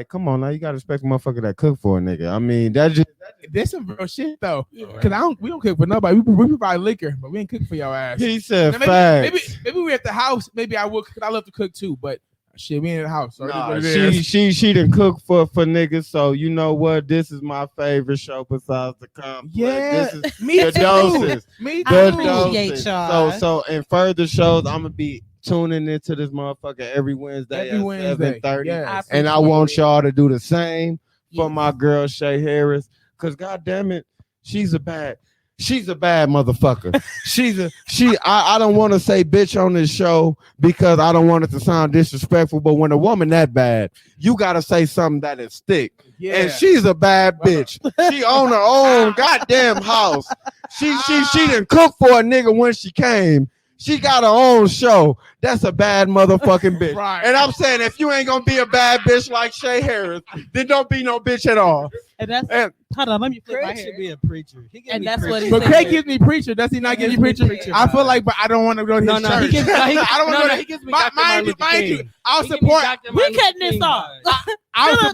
come on now, you gotta respect a motherfucker that cook for a nigga. I mean, that's some real shit though. Cause we don't cook for nobody. We provide liquor, but we ain't cook for your ass. He said now, facts. Maybe we're at the house. Maybe I would. Cause I love to cook too, but Shit, we in the house. So nah, she done cook for niggas. So you know what? This is my favorite show besides the complex. Yeah, This is me the too. doses. Me I too. appreciate y'all. So in further shows, I'm gonna be tuning into this motherfucker every Wednesday at 7:30. Yes. And I want y'all to do the same for my girl Chae Harris. Cause goddamn it, she's a bad motherfucker. I don't want to say bitch on this show because I don't want it to sound disrespectful, but when a woman that bad, you gotta say something that is thick. Yeah. And she's a bad bitch. She own her own goddamn house. She didn't cook for a nigga when she came. She got her own show. That's a bad motherfucking bitch. Right. And I'm saying, if you ain't gonna be a bad bitch like Chae Harris, then don't be no bitch at all. And that's hold on, let me flip my Craig hair. should be a preacher. And that's what he But said. Craig gives me preacher. Does he not give you preacher? I feel like, but I don't want to go to his church. He gives, I don't want to go to. he gives me Mind Dr. Martin you, Luther King. I'll He gives support. me Dr. We Martin Luther cutting this King off. vibes. I'll the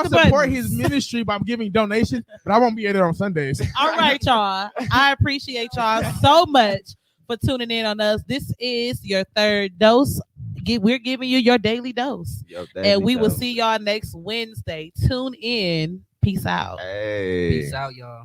support buttons. his ministry by giving donations, but I won't be there on Sundays. All right, y'all. I appreciate y'all so much for tuning in on us. This is your third dose. We're giving you your daily dose. And we will see y'all next Wednesday. Tune in. Peace out. Hey. Peace out, y'all.